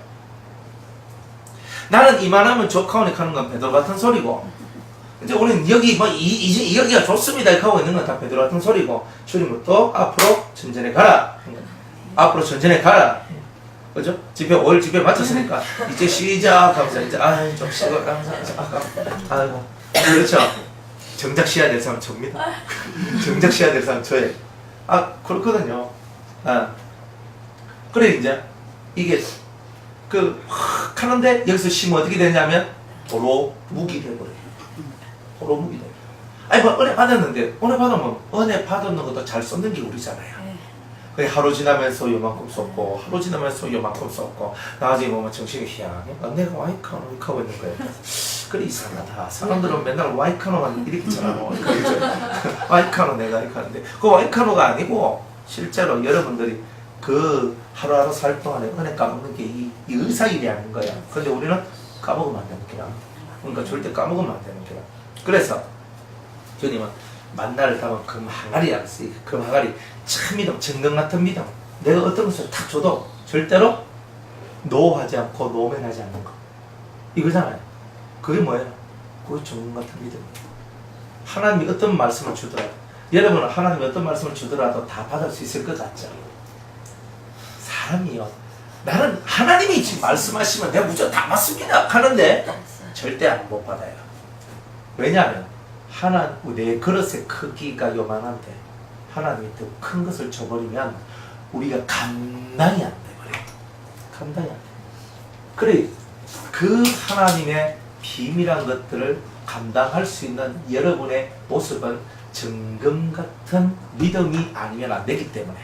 나는 이만하면 좋카오닉 하는 건 베드로 같은 소리고, 이제 우리는 여기가 좋습니다 이렇게 하고 있는 건 다 베드로 같은 소리고, 주님은 또 앞으로 전전에 가라. 그죠? 올 집회 마쳤으니까 이제 시작 하면서 이제 좀 쉬고 아이고 그렇죠. 정작 쉬어야 될 사람 접니다. 정작 쉬어야 될 사람 저예요. 그렇거든요. 그래 이제 이게 확 하는데 여기서 쉬면 어떻게 되냐면 도로 무기 돼버려요. 도로 무기 돼요. 은혜 받았는데 은혜 받으면 은혜 받았는 것도 잘 썼는 게 우리잖아요. 그래 하루 지나면서 요만큼 썼고 하루 지나면서 요만큼 썼고 나중에 보면 정신이 희한해. 내가 와이카노 이렇게 하고 있는 거예요. 그래 이상하다. 사람들은 맨날 와이카노만 이렇게 쳐라고 와이카노 내가 이렇게 하는데 그 와이카노가 아니고 실제로 여러분들이 그 하루하루 살 동안에 은혜 까먹는 게 이 의사일이 아닌 거야. 근데 우리는 까먹으면 안 되는 거야. 그러니까 절대 까먹으면 안 되는 거야. 그래서 주님은 만나를 담은 금항아리라 했어요. 금항아리 참 믿음, 정금 같은 믿음. 내가 어떤 것을 탁 줘도 절대로 노하지 않고 노면하지 않는 거. 이거잖아요. 그게 뭐예요? 그게 정금 같은 믿음이에요. 하나님이 어떤 말씀을 주더라도, 여러분은 하나님이 어떤 말씀을 주더라도 다 받을 수 있을 것 같죠? 사람이요. 나는 하나님이 지금 말씀하시면 내가 무조건 다 맞습니다 하는데 절대 안 못 받아요. 왜냐하면 내 그릇의 크기가 요만한데 하나님이 더 큰 것을 줘버리면 우리가 감당이 안 돼버려요. 감당이 안 돼. 그래 그 하나님의 비밀한 것들을 감당할 수 있는 여러분의 모습은 정금 같은 믿음이 아니면 안 되기 때문에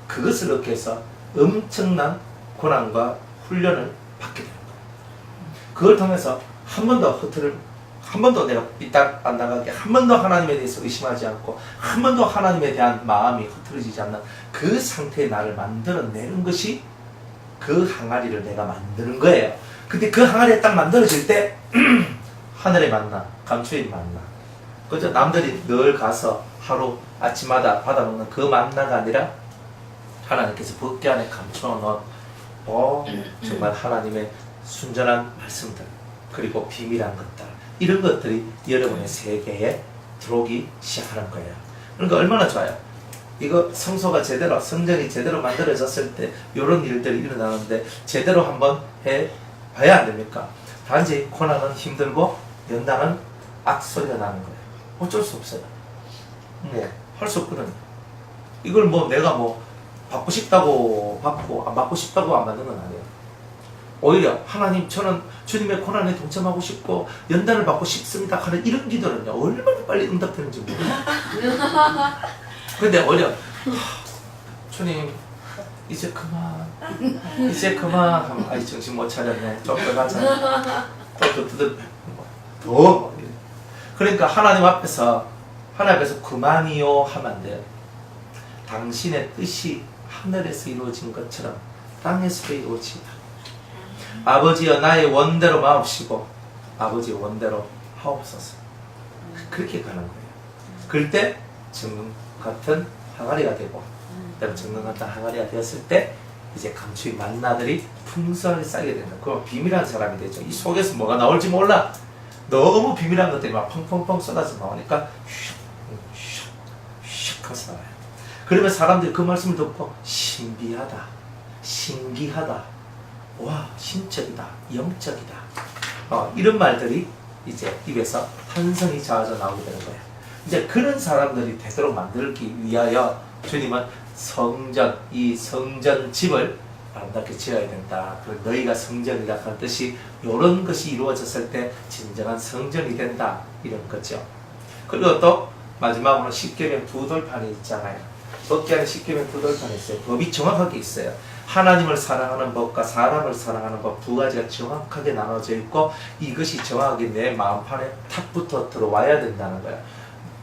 그것을 얻기 위해서 엄청난 고난과 훈련을 받게 되는 거예요. 그걸 통해서 한 번도 내가 삐딱 안 나가게, 한 번도 하나님에 대해서 의심하지 않고, 한 번도 하나님에 대한 마음이 흐트러지지 않는 그 상태의 나를 만들어내는 것이 그 항아리를 내가 만드는 거예요. 근데 그 항아리에 딱 만들어질 때 하늘의 만나, 감추의 만나, 그죠? 남들이 늘 가서 하루 아침마다 받아먹는 그 만나가 아니라 하나님께서 법궤 안에 감춰놓은 정말 하나님의 순전한 말씀들, 그리고 비밀한 것들, 이런 것들이 여러분의 세계에 들어오기 시작하는 거예요. 그러니까 얼마나 좋아요. 이거 성소가 제대로, 성전이 제대로 만들어졌을 때 이런 일들이 일어나는데 제대로 한번 해봐야 안 됩니까? 단지 고난은 힘들고 연단은 악소리가 나는 거예요. 어쩔 수 없어요. 할 수 없거든요. 이걸 내가 받고 싶다고 받고 안 받고 싶다고 안 받는 건 아니에요. 오히려 하나님, 저는 주님의 고난에 동참하고 싶고 연단을 받고 싶습니다 하는 이런 기도는요 얼마나 빨리 응답되는지 모르겠어요. 근데 오히려 주님 이제 그만 하면 아이 정신 못 차렸네, 좀 더 가자, 더 그러니까 하나님 앞에서 그만이요 하면 안 돼요. 당신의 뜻이 하늘에서 이루어진 것처럼 땅에서 이루어지다. 아버지여 나의 원대로 마옵시고 아버지의 원대로 하옵소서. 그렇게 가는 거예요. 그럴 때 정금 같은 항아리가 되고, 정금 같은 항아리가 되었을 때 이제 감추의 만나들이 풍성하게 쌓이게 된다. 그럼 비밀한 사람이 되죠. 이 속에서 뭐가 나올지 몰라. 너무 비밀한 것들이 막 펑펑펑 쏟아져 나오니까 슉슉슉 하면서 나와요. 그러면 사람들이 그 말씀을 듣고 신비하다, 신기하다, 와 신적이다, 영적이다, 이런 말들이 이제 입에서 탄성이 자아져 나오게 되는 거예요. 이제 그런 사람들이 되도록 만들기 위하여 주님은 이 성전 집을 아름답게 지어야 된다. 그리고 너희가 성전이라 하는 뜻이 이런 것이 이루어졌을 때 진정한 성전이 된다, 이런 거죠. 그리고 또 마지막으로 십계명 두 돌판이 있잖아요. 법궤 안에 십계명 두 돌판이 있어요. 법이 정확하게 있어요. 하나님을 사랑하는 법과 사람을 사랑하는 법 두 가지가 정확하게 나눠져 있고, 이것이 정확하게 내 마음판에 탁부터 들어와야 된다는 거예요.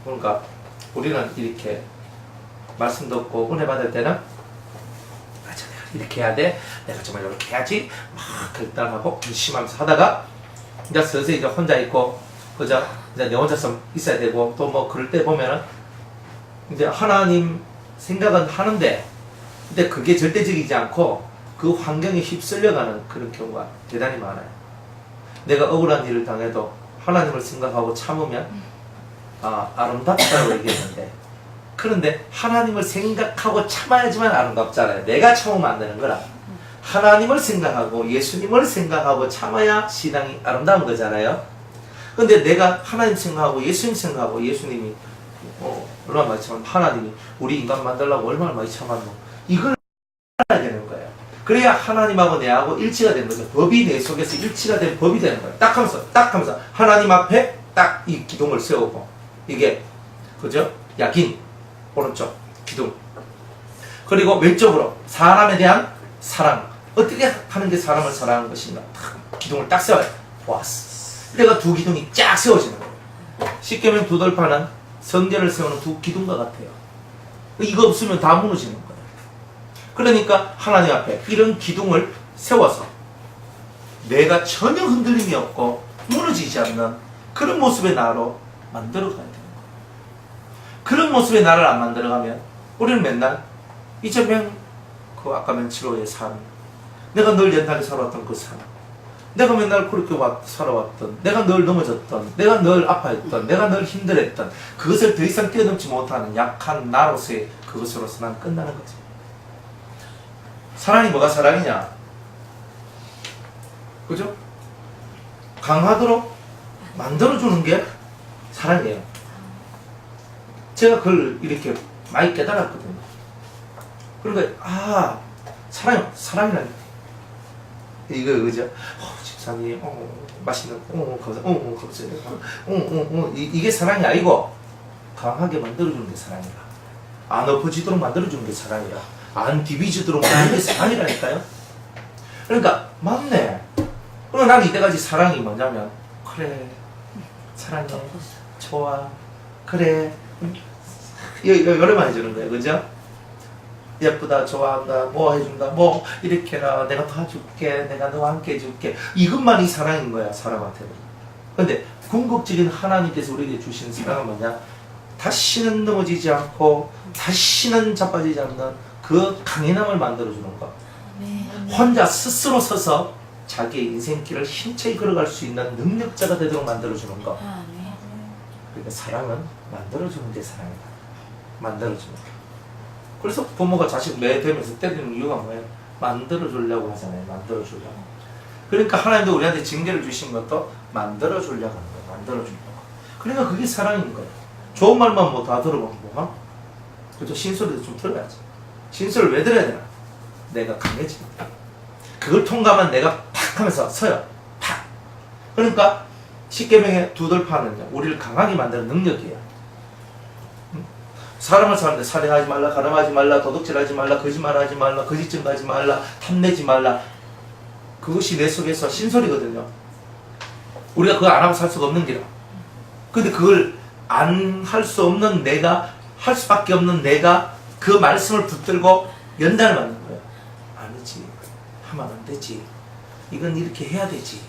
그러니까 우리는 이렇게 말씀 듣고 은혜 받을 때는 맞아, 내가 이렇게 해야 돼, 내가 정말 이렇게 해야지 막 결단하고 결심하면서 하다가 이제 서서히 이제 혼자 있고, 그죠? 이제 내 혼자서 있어야 되고, 또 그럴 때 보면은 이제 하나님 생각은 하는데, 근데 그게 절대적이지 않고 그 환경에 휩쓸려가는 그런 경우가 대단히 많아요. 내가 억울한 일을 당해도 하나님을 생각하고 참으면 아름답다고 얘기했는데, 그런데 하나님을 생각하고 참아야지만 아름답잖아요. 내가 참으면 안 되는 거라. 하나님을 생각하고 예수님을 생각하고 참아야 신앙이 아름다운 거잖아요. 근데 내가 하나님 생각하고 예수님 생각하고, 예수님이 얼마나 많이 참았노, 하나님이 우리 인간 만들려고 얼마나 많이 참았노, 이걸 알아야 되는 거예요. 그래야 하나님하고 내하고 일치가 되는 거죠. 법이 내 속에서 일치가 된 법이 되는 거예요. 딱 하면서 하나님 앞에 딱 이 기둥을 세우고, 이게 그죠? 야긴 오른쪽 기둥, 그리고 왼쪽으로 사람에 대한 사랑, 어떻게 하는 게 사람을 사랑하는 것인가, 기둥을 딱 세워요. 왔어. 내가 두 기둥이 쫙 세워지는 거예요. 십계명 두 돌판은 성전을 세우는 두 기둥과 같아요. 이거 없으면 다 무너지는 거예요. 그러니까 하나님 앞에 이런 기둥을 세워서 내가 전혀 흔들림이 없고 무너지지 않는 그런 모습의 나로 만들어가야 되는 거예요. 그런 모습의 나를 안 만들어가면 우리는 맨날 이재명 그 아까 맨치로의 삶, 내가 늘 옛날에 살아왔던 그 삶, 내가 맨날 그렇게 살아왔던, 내가 늘 넘어졌던, 내가 늘 아파했던, 내가 늘 힘들었던 그것을 더 이상 뛰어넘지 못하는 약한 나로서의 그것으로서 난 끝나는 거지. 사랑이 뭐가 사랑이냐? 그죠? 강하도록 만들어주는 게 사랑이에요. 제가 그걸 이렇게 많이 깨달았거든요. 그러니까 사랑이라는 이거 그죠? 집사님, 맛있는, 이게 사랑이 아니고 강하게 만들어주는 게 사랑이라. 안 엎어지도록 만들어주는 게 사랑이라. 안 디비지도록 만드는 게 사랑이라니까요. 그러니까 맞네. 그럼 난 이때까지 사랑이 뭐냐면 그래 사랑해 좋아 그래 여러분 해주는 거예요. 그죠? 예쁘다 좋아한다 뭐 해준다 뭐 이렇게 해라 내가 도와줄게 내가 너와 함께 해줄게 이것만이 사랑인 거야 사람한테는. 근데 궁극적인 하나님께서 우리에게 주신 사랑은 뭐냐? 다시는 넘어지지 않고 다시는 자빠지지 않는 그 강인함을 만들어주는 거. 혼자 스스로 서서 자기의 인생길을 힘차게 걸어갈 수 있는 능력자가 되도록 만들어주는 거. 그러니까 사랑은 만들어주는 게 사랑이다. 만들어주는 거. 그래서 부모가 자식 매대면서 때리는 이유가 뭐예요? 만들어주려고 하잖아요. 만들어주려고. 그러니까 하나님도 우리한테 징계를 주신 것도 만들어주려고 하는 거예요. 만들어주려고. 그러니까 그게 사랑인 거예요. 좋은 말만 뭐 다 들어보면 뭐, 그죠? 신소리도 좀 들어야지. 신소리를 왜 들어야 되나? 내가 강해집니다. 그걸 통과하면 내가 팍 하면서 서요. 팍. 그러니까 십계명의 두들파는요. 우리를 강하게 만드는 능력이에요. 사람을 사는데 살인하지 말라, 가늠하지 말라, 도둑질하지 말라, 거짓말하지 말라, 거짓증가하지 말라, 탐내지 말라. 그것이 내 속에서 신소리거든요. 우리가 그거 안 하고 살 수가 없는 길이야. 근데 그걸 안 할 수 없는 내가, 할 수밖에 없는 내가 그 말씀을 붙들고 연단을 받는 거예요. 아니지. 하면 안 되지. 이건 이렇게 해야 되지.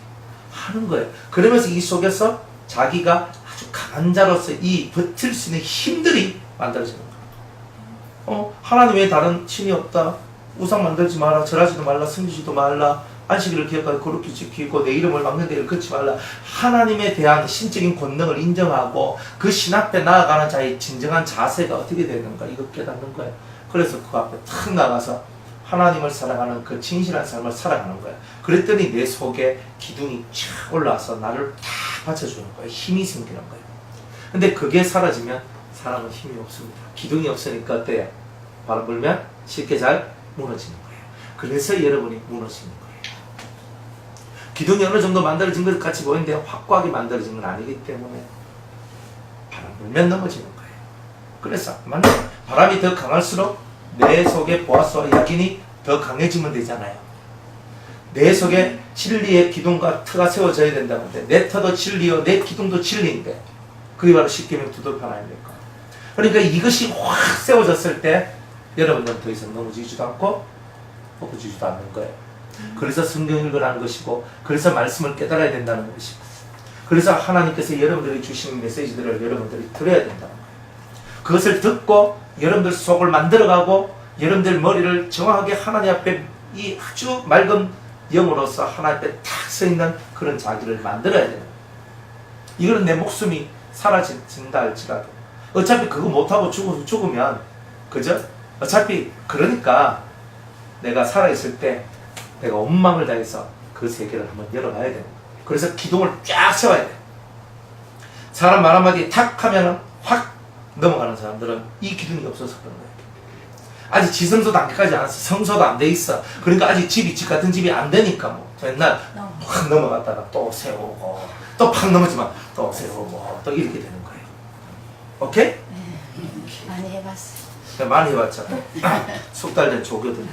하는 거예요. 그러면서 이 속에서 자기가 아주 강한 자로서 이 버틸 수 있는 힘들이 만들어지는 거예요. 하나님 외에 다른 신이 없다. 우상 만들지 마라. 절하지도 말라. 숨기지도 말라. 안식일을 기억하고 거룩히 지키고 내 이름을 막는 데를 걷지 말라. 하나님에 대한 신적인 권능을 인정하고 그 신 앞에 나아가는 자의 진정한 자세가 어떻게 되는가 이거 깨닫는 거예요. 그래서 그 앞에 탁 나가서 하나님을 사랑하는 그 진실한 삶을 살아가는 거예요. 그랬더니 내 속에 기둥이 쫙 올라와서 나를 다 받쳐주는 거예요. 힘이 생기는 거예요. 근데 그게 사라지면 사람은 힘이 없습니다. 기둥이 없으니까 어때요? 바람 불면 쉽게 잘 무너지는 거예요. 그래서 여러분이 무너지는 거예요. 기둥이 어느 정도 만들어진 것 같이 보이는데 확고하게 만들어진 건 아니기 때문에 바람 불면 넘어지는 거예요. 그래서 바람이 더 강할수록 내 속에 보아스와 야긴이 더 강해지면 되잖아요. 내 속에 진리의 기둥과 터가 세워져야 된다는데 내 터도 진리요 내 기둥도 진리인데 그게 바로 십계명 두들판 아닙니까? 그러니까 이것이 확 세워졌을 때 여러분들은 더 이상 넘어지지도 않고 엎어지지도 않는 거예요. 그래서 성경 읽으라는 것이고 그래서 말씀을 깨달아야 된다는 것이고 그래서 하나님께서 여러분들이 주시는 메시지들을 여러분들이 들어야 된다는 거예요. 그것을 듣고 여러분들 속을 만들어가고 여러분들 머리를 정확하게 하나님 앞에 이 아주 맑은 영으로서 하나님 앞에 탁 서있는 그런 자기를 만들어야 되는 거예요. 이거는 내 목숨이 사라진다 할지라도 어차피 그거 못하고 죽으면 그죠? 어차피 그러니까 내가 살아있을 때 내가 온 마음을 다해서 그 세계를 한번 열어가야 돼요. 그래서 기둥을 쫙 세워야 돼. 사람 말 한마디 탁 하면 확 넘어가는 사람들은 이 기둥이 없어서 그런 거예요. 아직 지성소 단계까지 안 왔어. 성소도 안 돼 있어. 그러니까 아직 집 같은 집이 안 되니까 뭐 맨날 확 넘어갔다가 또 세우고 또 팍 넘어지면 또 세우고 또 이렇게 되는 거예요. 오케이? 네. 많이 해봤어요. 많이 해봤잖아. 숙달된 조교들.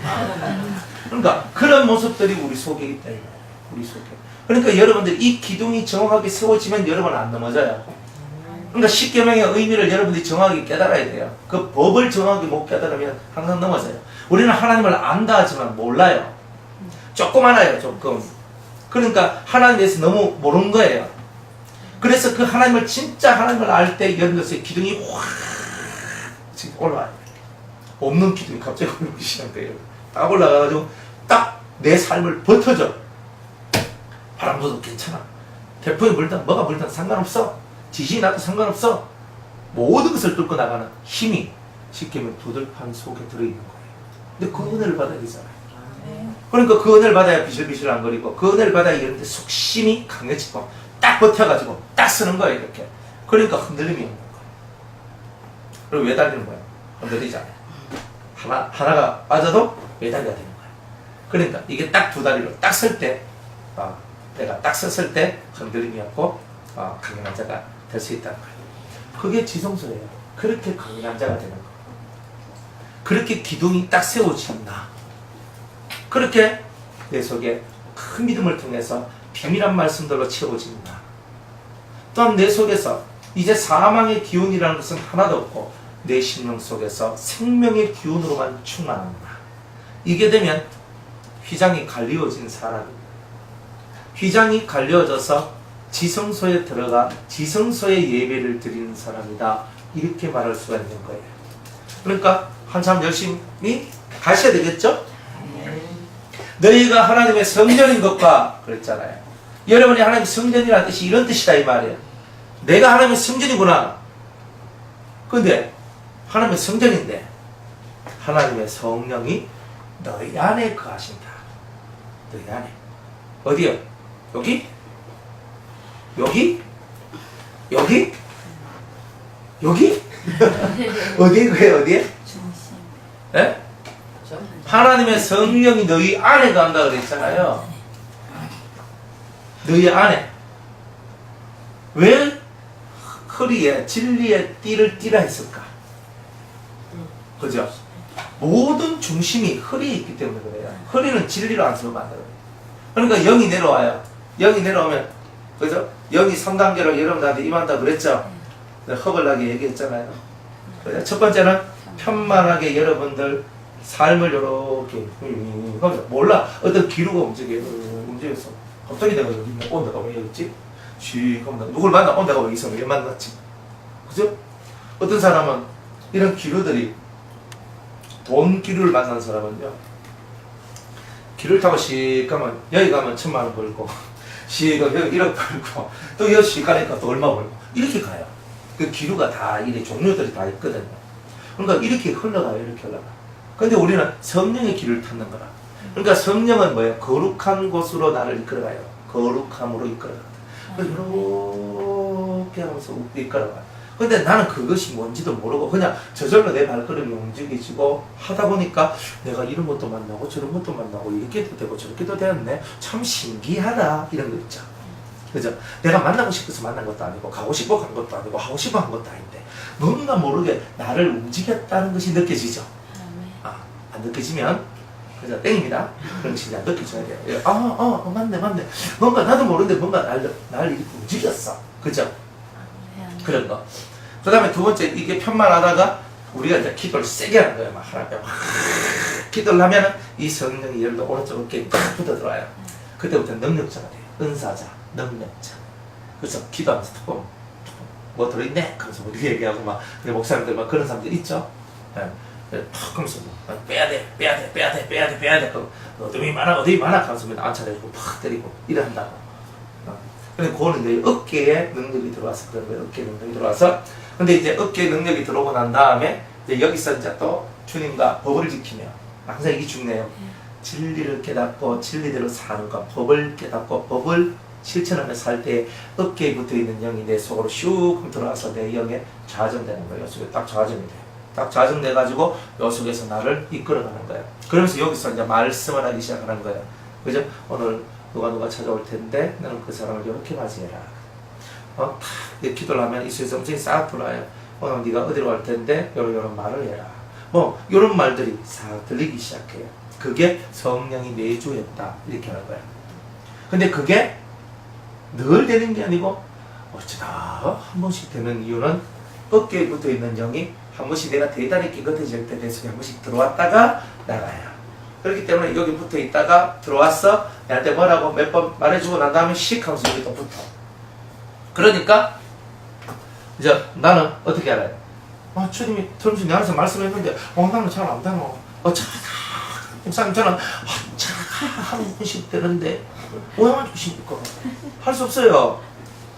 그러니까 그런 모습들이 우리 속에 있다. 우리 속에. 그러니까 여러분들 이 기둥이 정확하게 세워지면 여러분 안 넘어져요. 그러니까 십계명의 의미를 여러분들이 정확히 깨달아야 돼요. 그 법을 정확히 못 깨달으면 항상 넘어져요. 우리는 하나님을 안다 하지만 몰라요. 조금 알아요, 조금. 그러니까 하나님에 대해서 너무 모르는 거예요. 그래서 그 하나님을 진짜 하나님을 알 때 여러분들의 기둥이 확 지금 올라와요. 없는 기둥이 갑자기 올라오기 시작돼요. 딱 올라가가지고 딱 내 삶을 버텨줘. 바람 불어도 괜찮아. 태풍이 불든 뭐가 불든 상관없어. 지진이 나도 상관없어. 모든 것을 뚫고 나가는 힘이 십계명 두들판 속에 들어있는 거예요. 근데 그 은혜를 받아야 되잖아요. 그러니까 그 은혜를 받아야 비실비실 안 거리고 그 은혜를 받아야 이런데 속심이 강해지고 딱 버텨가지고 딱 쓰는 거예요. 이렇게. 그러니까 흔들림이 없는 거예요. 그리고 매달리는 거예요. 흔들리지 않아요. 하나가 빠져도 매달려야 되는 거예요. 그러니까 이게 딱 두 다리로 딱 설 때 내가 딱 섰을 때 흔들림이 없고 강력한 자가 될 수 있다는 거예요. 그게 지성소예요. 그렇게 강력한 자가 되는 거예요. 그렇게 기둥이 딱 세워진다. 그렇게 내 속에 큰 믿음을 통해서 비밀한 말씀들로 채워진다. 또한 내 속에서 이제 사망의 기운이라는 것은 하나도 없고 내 심령 속에서 생명의 기운으로만 충만한다. 이게 되면 휘장이 갈리워진 사람입니다. 휘장이 갈려져서 지성소에 들어가 지성소의 예배를 드리는 사람이다. 이렇게 말할 수가 있는 거예요. 그러니까 한참 열심히 가셔야 되겠죠? 너희가 하나님의 성전인 것과 그랬잖아요. 여러분이 하나님의 성전이라는 뜻이 이런 뜻이다 이 말이에요. 내가 하나님의 성전이구나. 근데 하나님의 성전인데 하나님의 성령이 너희 안에 거하신다. 너희 안에. 어디요? 여기? 여기? 여기? 여기? 어디에 그게 어디에? 중심. 예? 하나님의 성령이 너희 안에 간다 그랬잖아요. 너희 안에. 왜 허리에 진리의 띠를 띠라 했을까? 그죠? 모든 중심이 허리에 있기 때문에 그래요. 허리는 진리로 안 쓰면 안 돼요. 그러니까 영이 내려와요. 영이 내려오면, 그죠? 영이 3단계로 여러분들한테 임한다 그랬죠? 허벌나게 얘기했잖아요. 그죠? 첫 번째는 편만하게 여러분들 삶을 이렇게 몰라. 어떤 기류가 움직였어. 갑자기 내가 여기 있네. 내가 왜 여기 있지? 쉬, 그럼 누굴 만나? 내가 왜 이성을 왜 만났지? 그죠? 어떤 사람은 이런 기류들이 돈 기류를 만난 사람은요. 기를 타고 씩 가면 여기 가면 1,000만 원 벌고 씩 가면 여기 1억 벌고 또 여기 씩 가니까 또 얼마 벌고 이렇게 가요. 그 기류가 다 이래 종류들이 다 있거든요. 그러니까 이렇게 흘러가요. 이렇게 흘러가. 근데 우리는 성령의 길을 찾는 거라. 그러니까 성령은 뭐예요? 거룩한 곳으로 나를 이끌어가요. 거룩함으로 이끌어가요. 이렇게 하면서 이끌어가요. 근데 나는 그것이 뭔지도 모르고 그냥 저절로 내 발걸음이 움직이지고 하다 보니까 내가 이런 것도 만나고 저런 것도 만나고 이렇게도 되고 저렇게도 되었네. 참 신기하다. 이런 거 있죠. 그죠? 내가 만나고 싶어서 만난 것도 아니고 가고 싶어 간 것도 아니고 하고 싶어 한 것도 아닌데 뭔가 모르게 나를 움직였다는 것이 느껴지죠. 안 느껴지면 그죠? 땡입니다. 그런 것이 그냥 느껴져야 돼요. 맞네. 뭔가 나도 모르는데 뭔가 날 이렇게 움직였어. 그죠? 그런 거. 그 다음에 두 번째, 이게 편만하다가 우리가 이제 기도를 세게 하는 거예요. 막 하나님 기도를 하면은 이 성령이 예를 들어 오른쪽 어깨에 딱 붙어 들어와요. 그때부터 능력자가 돼요. 은사자, 능력자. 그래서 기도하면서 툭 뭐 들어있네? 하면서 우리 얘기하고 막, 우리 목사님들 막 그런 사람들 있죠? 탁 하면서 빼야 돼. 어둠이 많아. 하면서 안차려주고 팍 때리고 이래 한다고. 근데 그거는 이제 어깨에 능력이 들어와서 그런 거예요. 어깨에 능력이 들어와서. 근데 이제 어깨에 능력이 들어오고 난 다음에 이제 여기서 이제 또 주님과 법을 지키며 항상 이게 중요해요. 진리를 깨닫고 진리대로 사는 것, 법을 깨닫고 법을 실천하며 살 때 어깨에 붙어있는 영이 내 속으로 슉 들어와서 내 영에 좌전되는 거예요. 속에 딱 좌전이 돼요. 딱 좌전돼가지고 요 속에서 나를 이끌어가는 거예요. 그러면서 여기서 이제 말씀을 하기 시작하는 거예요. 그죠? 오늘 누가 찾아올 텐데 너는 그 사람을 이렇게 맞이해라. 탁 기도를 하면 이 속에서 엄청 싹 들어와요. 오늘 네가 어디로 갈 텐데 요런 말을 해라. 뭐 요런 말들이 싹 들리기 시작해요. 그게 성령이 내주했다 이렇게 하는 거예요. 근데 그게 늘 되는 게 아니고 어쩌다 한 번씩 되는 이유는 어깨에 붙어있는 영이 한 번씩 내가 대단히 깨끗해질 때 내 속에 한 번씩 들어왔다가 나가요. 그렇기 때문에 여기 붙어있다가 들어왔어. 나한테 뭐라고 몇 번 말해주고 난 다음에 씩 하면서 여기 또 붙어. 그러니까 이제 나는 어떻게 알아요? 주님이 들으면서 내 안에서 말씀했는데 나는 잘 안 되노. 목사님 저는 잘 한 번씩 되는데 오해만 주십니까? 할 수 없어요.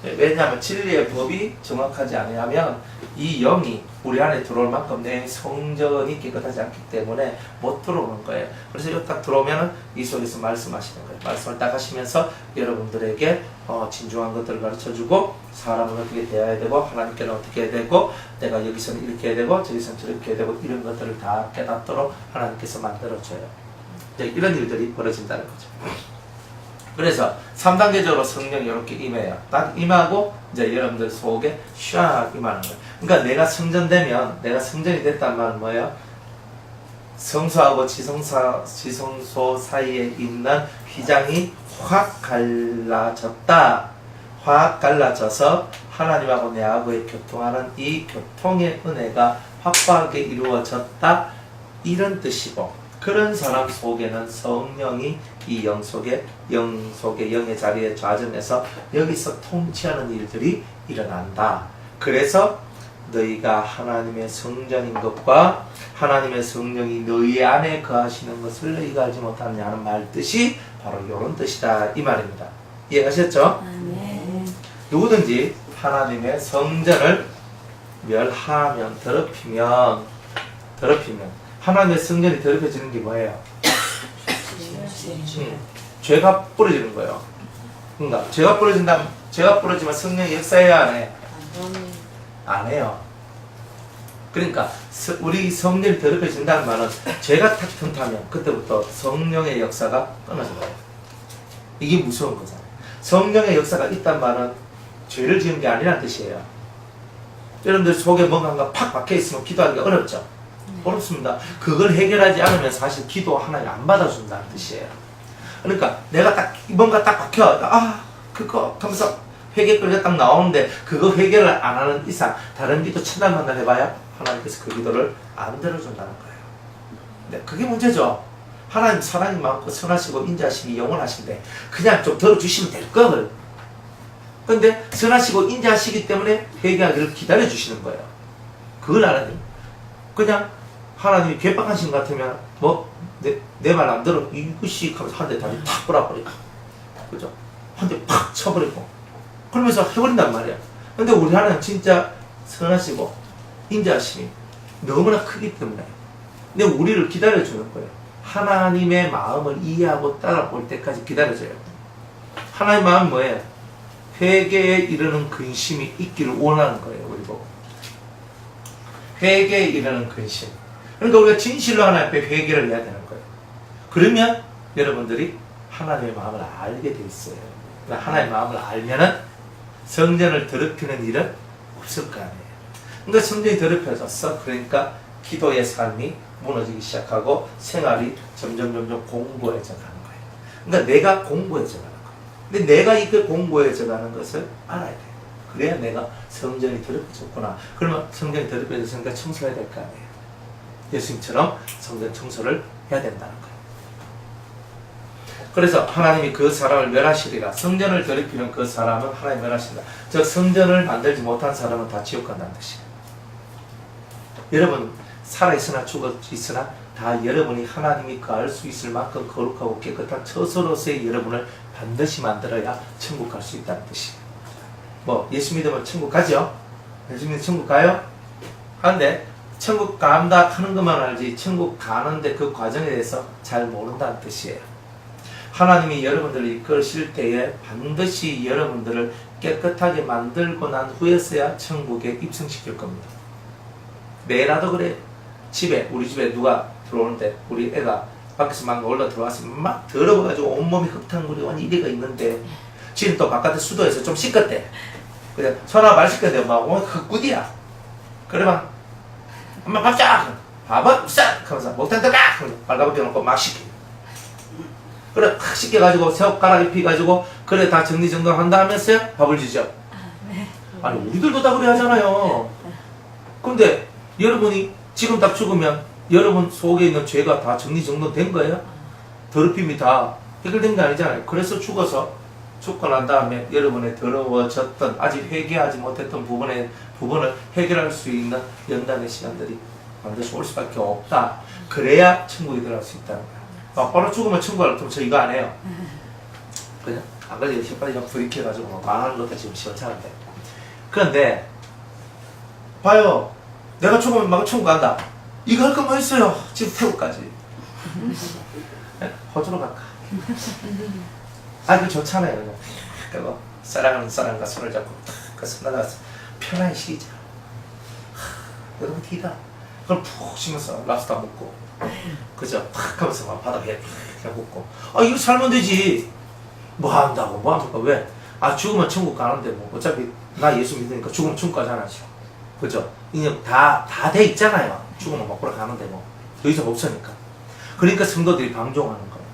왜냐하면 진리의 법이 정확하지 않으면 이 영이 우리 안에 들어올 만큼 내 성전이 깨끗하지 않기 때문에 못 들어오는 거예요. 그래서 이거 딱 들어오면 이 속에서 말씀하시는 거예요. 말씀을 딱 하시면서 여러분들에게 진중한 것들을 가르쳐주고 사람은 어떻게 대해야 되고 하나님께는 어떻게 해야 되고 내가 여기서는 이렇게 해야 되고 저기서는 저렇게 해야 되고 이런 것들을 다 깨닫도록 하나님께서 만들어줘요. 이런 일들이 벌어진다는 거죠. 그래서 3단계적으로 성령이 이렇게 임해요. 딱 임하고 이제 여러분들 속에 샥 임하는 거예요. 그러니까 내가 성전되면 내가 성전이 됐단 말은 뭐예요? 성소하고 지성소 사이에 있는 휘장이 확 갈라졌다. 확 갈라져서 하나님하고 내하고의 교통하는 이 교통의 은혜가 확고하게 이루어졌다. 이런 뜻이고 그런 사람 속에는 성령이 이 영 속에 영의 자리에 좌정해서 여기서 통치하는 일들이 일어난다. 그래서 너희가 하나님의 성전인 것과 하나님의 성령이 너희 안에 거하시는 것을 너희가 알지 못하느냐는 말 뜻이 바로 이런 뜻이다 이 말입니다. 이해하셨죠? 네. 누구든지 하나님의 성전을 멸하면 더럽히면 하나님의 성전이 더럽혀지는 게 뭐예요? 죄가 뿌려지는 거예요. 그러니까 죄가 뿌려지면 성령이 역사해야 안 해? 안 해요. 그러니까 우리 성전이 더럽혀진다는 말은 죄가 탁 튼다면 그때부터 성령의 역사가 끊어져요. 이게 무서운 거잖아요. 성령의 역사가 있단 말은 죄를 지은 게 아니라는 뜻이에요. 여러분들 속에 뭔가 팍 박혀있으면 기도하기가 어렵죠? 어렵습니다. 그걸 해결하지 않으면 사실 기도 하나님 안 받아준다는 뜻이에요. 그러니까 내가 딱 뭔가 딱 박혀 그거 하면서 회개 끌려 딱 나오는데 그거 해결을 안 하는 이상 다른 기도 천달만달 해봐야 하나님께서 그 기도를 안 들어준다는 거예요. 근데 그게 문제죠. 하나님 사랑이 많고 선하시고 인자하시기 영원하신데 그냥 좀 들어주시면 될 걸. 근데 선하시고 인자하시기 때문에 회개하기를 기다려주시는 거예요. 그걸 알아야 됩니다. 그냥 하나님이 괴팍하신 것 같으면 내 말 안 들어 이것이 하면서 한 대 다리 탁 뿌려버리고 그죠? 한 대 팍 쳐버리고 그러면서 해버린단 말이야. 근데 우리 하나님 진짜 선하시고 인자하심이 너무나 크기 때문에 근데 우리를 기다려주는 거예요. 하나님의 마음을 이해하고 따라볼 때까지 기다려줘요. 하나님의 마음은 뭐예요? 회개에 이르는 근심이 있기를 원하는 거예요. 우리 보고 회개에 이르는 근심. 그러니까 우리가 진실로 하나님 앞에 회개를 해야 되는 거예요. 그러면 여러분들이 하나님의 마음을 알게 돼 있어요. 그러니까 하나님의 마음을 알면은 성전을 더럽히는 일은 없을 거 아니에요. 그러니까 성전이 더럽혀졌어. 그러니까 기도의 삶이 무너지기 시작하고 생활이 점점 공고해져 가는 거예요. 그러니까 내가 공고해져 가는 거예요. 근데 내가 이렇게 공고해져 가는 것을 알아야 돼요. 그래야 내가 성전이 더럽혀졌구나. 그러면 성전이 더럽혀졌으니까 청소해야 될 거 아니에요. 예수님처럼 성전 청소를 해야 된다는 거예요. 그래서 하나님이 그 사람을 멸하시리라. 성전을 더럽히는 그 사람은 하나님 멸하신다. 즉 성전을 만들지 못한 사람은 다 지옥 간다는 뜻이에요. 여러분 살아있으나 죽어있으나 다 여러분이 하나님이 거할 수 있을 만큼 거룩하고 깨끗한 처소로서의 여러분을 반드시 만들어야 천국 갈 수 있다는 뜻이에요. 예수 믿으면 천국 가죠? 예수 믿으면 천국 가요? 그런데 천국 간다 하는 것만 알지 천국 가는데 그 과정에 대해서 잘 모른다는 뜻이에요. 하나님이 여러분들을 이끌으실 때에 반드시 여러분들을 깨끗하게 만들고 난 후에서야 천국에 입성시킬 겁니다. 매일라도 그래. 우리 집에 누가 들어오는데 우리 애가 밖에서 막 놀러 들어와서 막 더러워가지고 온몸이 흙탕물이 완전 이래가 있는데 지금 또 바깥에 수도에서 좀 씻었대. 그래 손아 말 씻었대. 막 흙구디야. 그러면 엄마 밥 자! 밥은 싹! 하면서 목욕탕 들어가! 발가벗겨 놓고 막 씻겨. 그래 확 씻겨가지고 새옷 갈아입혀가지고 그래 다 정리정돈 한다 하면서요 밥을 주죠. 아니 우리들도 다 그래 하잖아요. 근데 여러분이 지금 딱 죽으면 여러분 속에 있는 죄가 다 정리정돈된 거예요? 더럽힘이 다 해결된 게 아니잖아요. 그래서 죽고 난 다음에 여러분의 더러워졌던 아직 회개하지 못했던 부분을 해결할 수 있는 연단의 시간들이 반드시 올 수밖에 없다. 그래야 천국에 들어갈 수 있다는 거야. 바로 죽으면 천국 갈 거면 저 이거 안 해요. 그냥 안 그래도 휘발이 막 불이켜가지고 망하는 것도 지금 시원찮은데. 그런데 봐요. 내가 죽으면 막 천국 간다. 이거 할 거만 있어요. 지금 태국까지. 호주로 갈까? 아, 이거 좋잖아요. 그냥. 그거 사랑하는 사람과 손을 잡고 탁 나가서 편안히 쉬자. 너무 기다. 그럼 푹 쉬면서 랍스터 먹고, 그죠? 팍 하면서 막 바닥에 팍 먹고. 아, 이거 살면 되지. 뭐 한다고? 뭐 합니까? 왜? 아, 죽으면 천국 가는데 뭐 어차피 나 예수 믿으니까 죽으면 천국 가잖아. 그죠? 이게 다 돼 있잖아요. 죽으면 먹으러 가는데 뭐 더 이상 없으니까. 그러니까 성도들이 방종하는 거예요.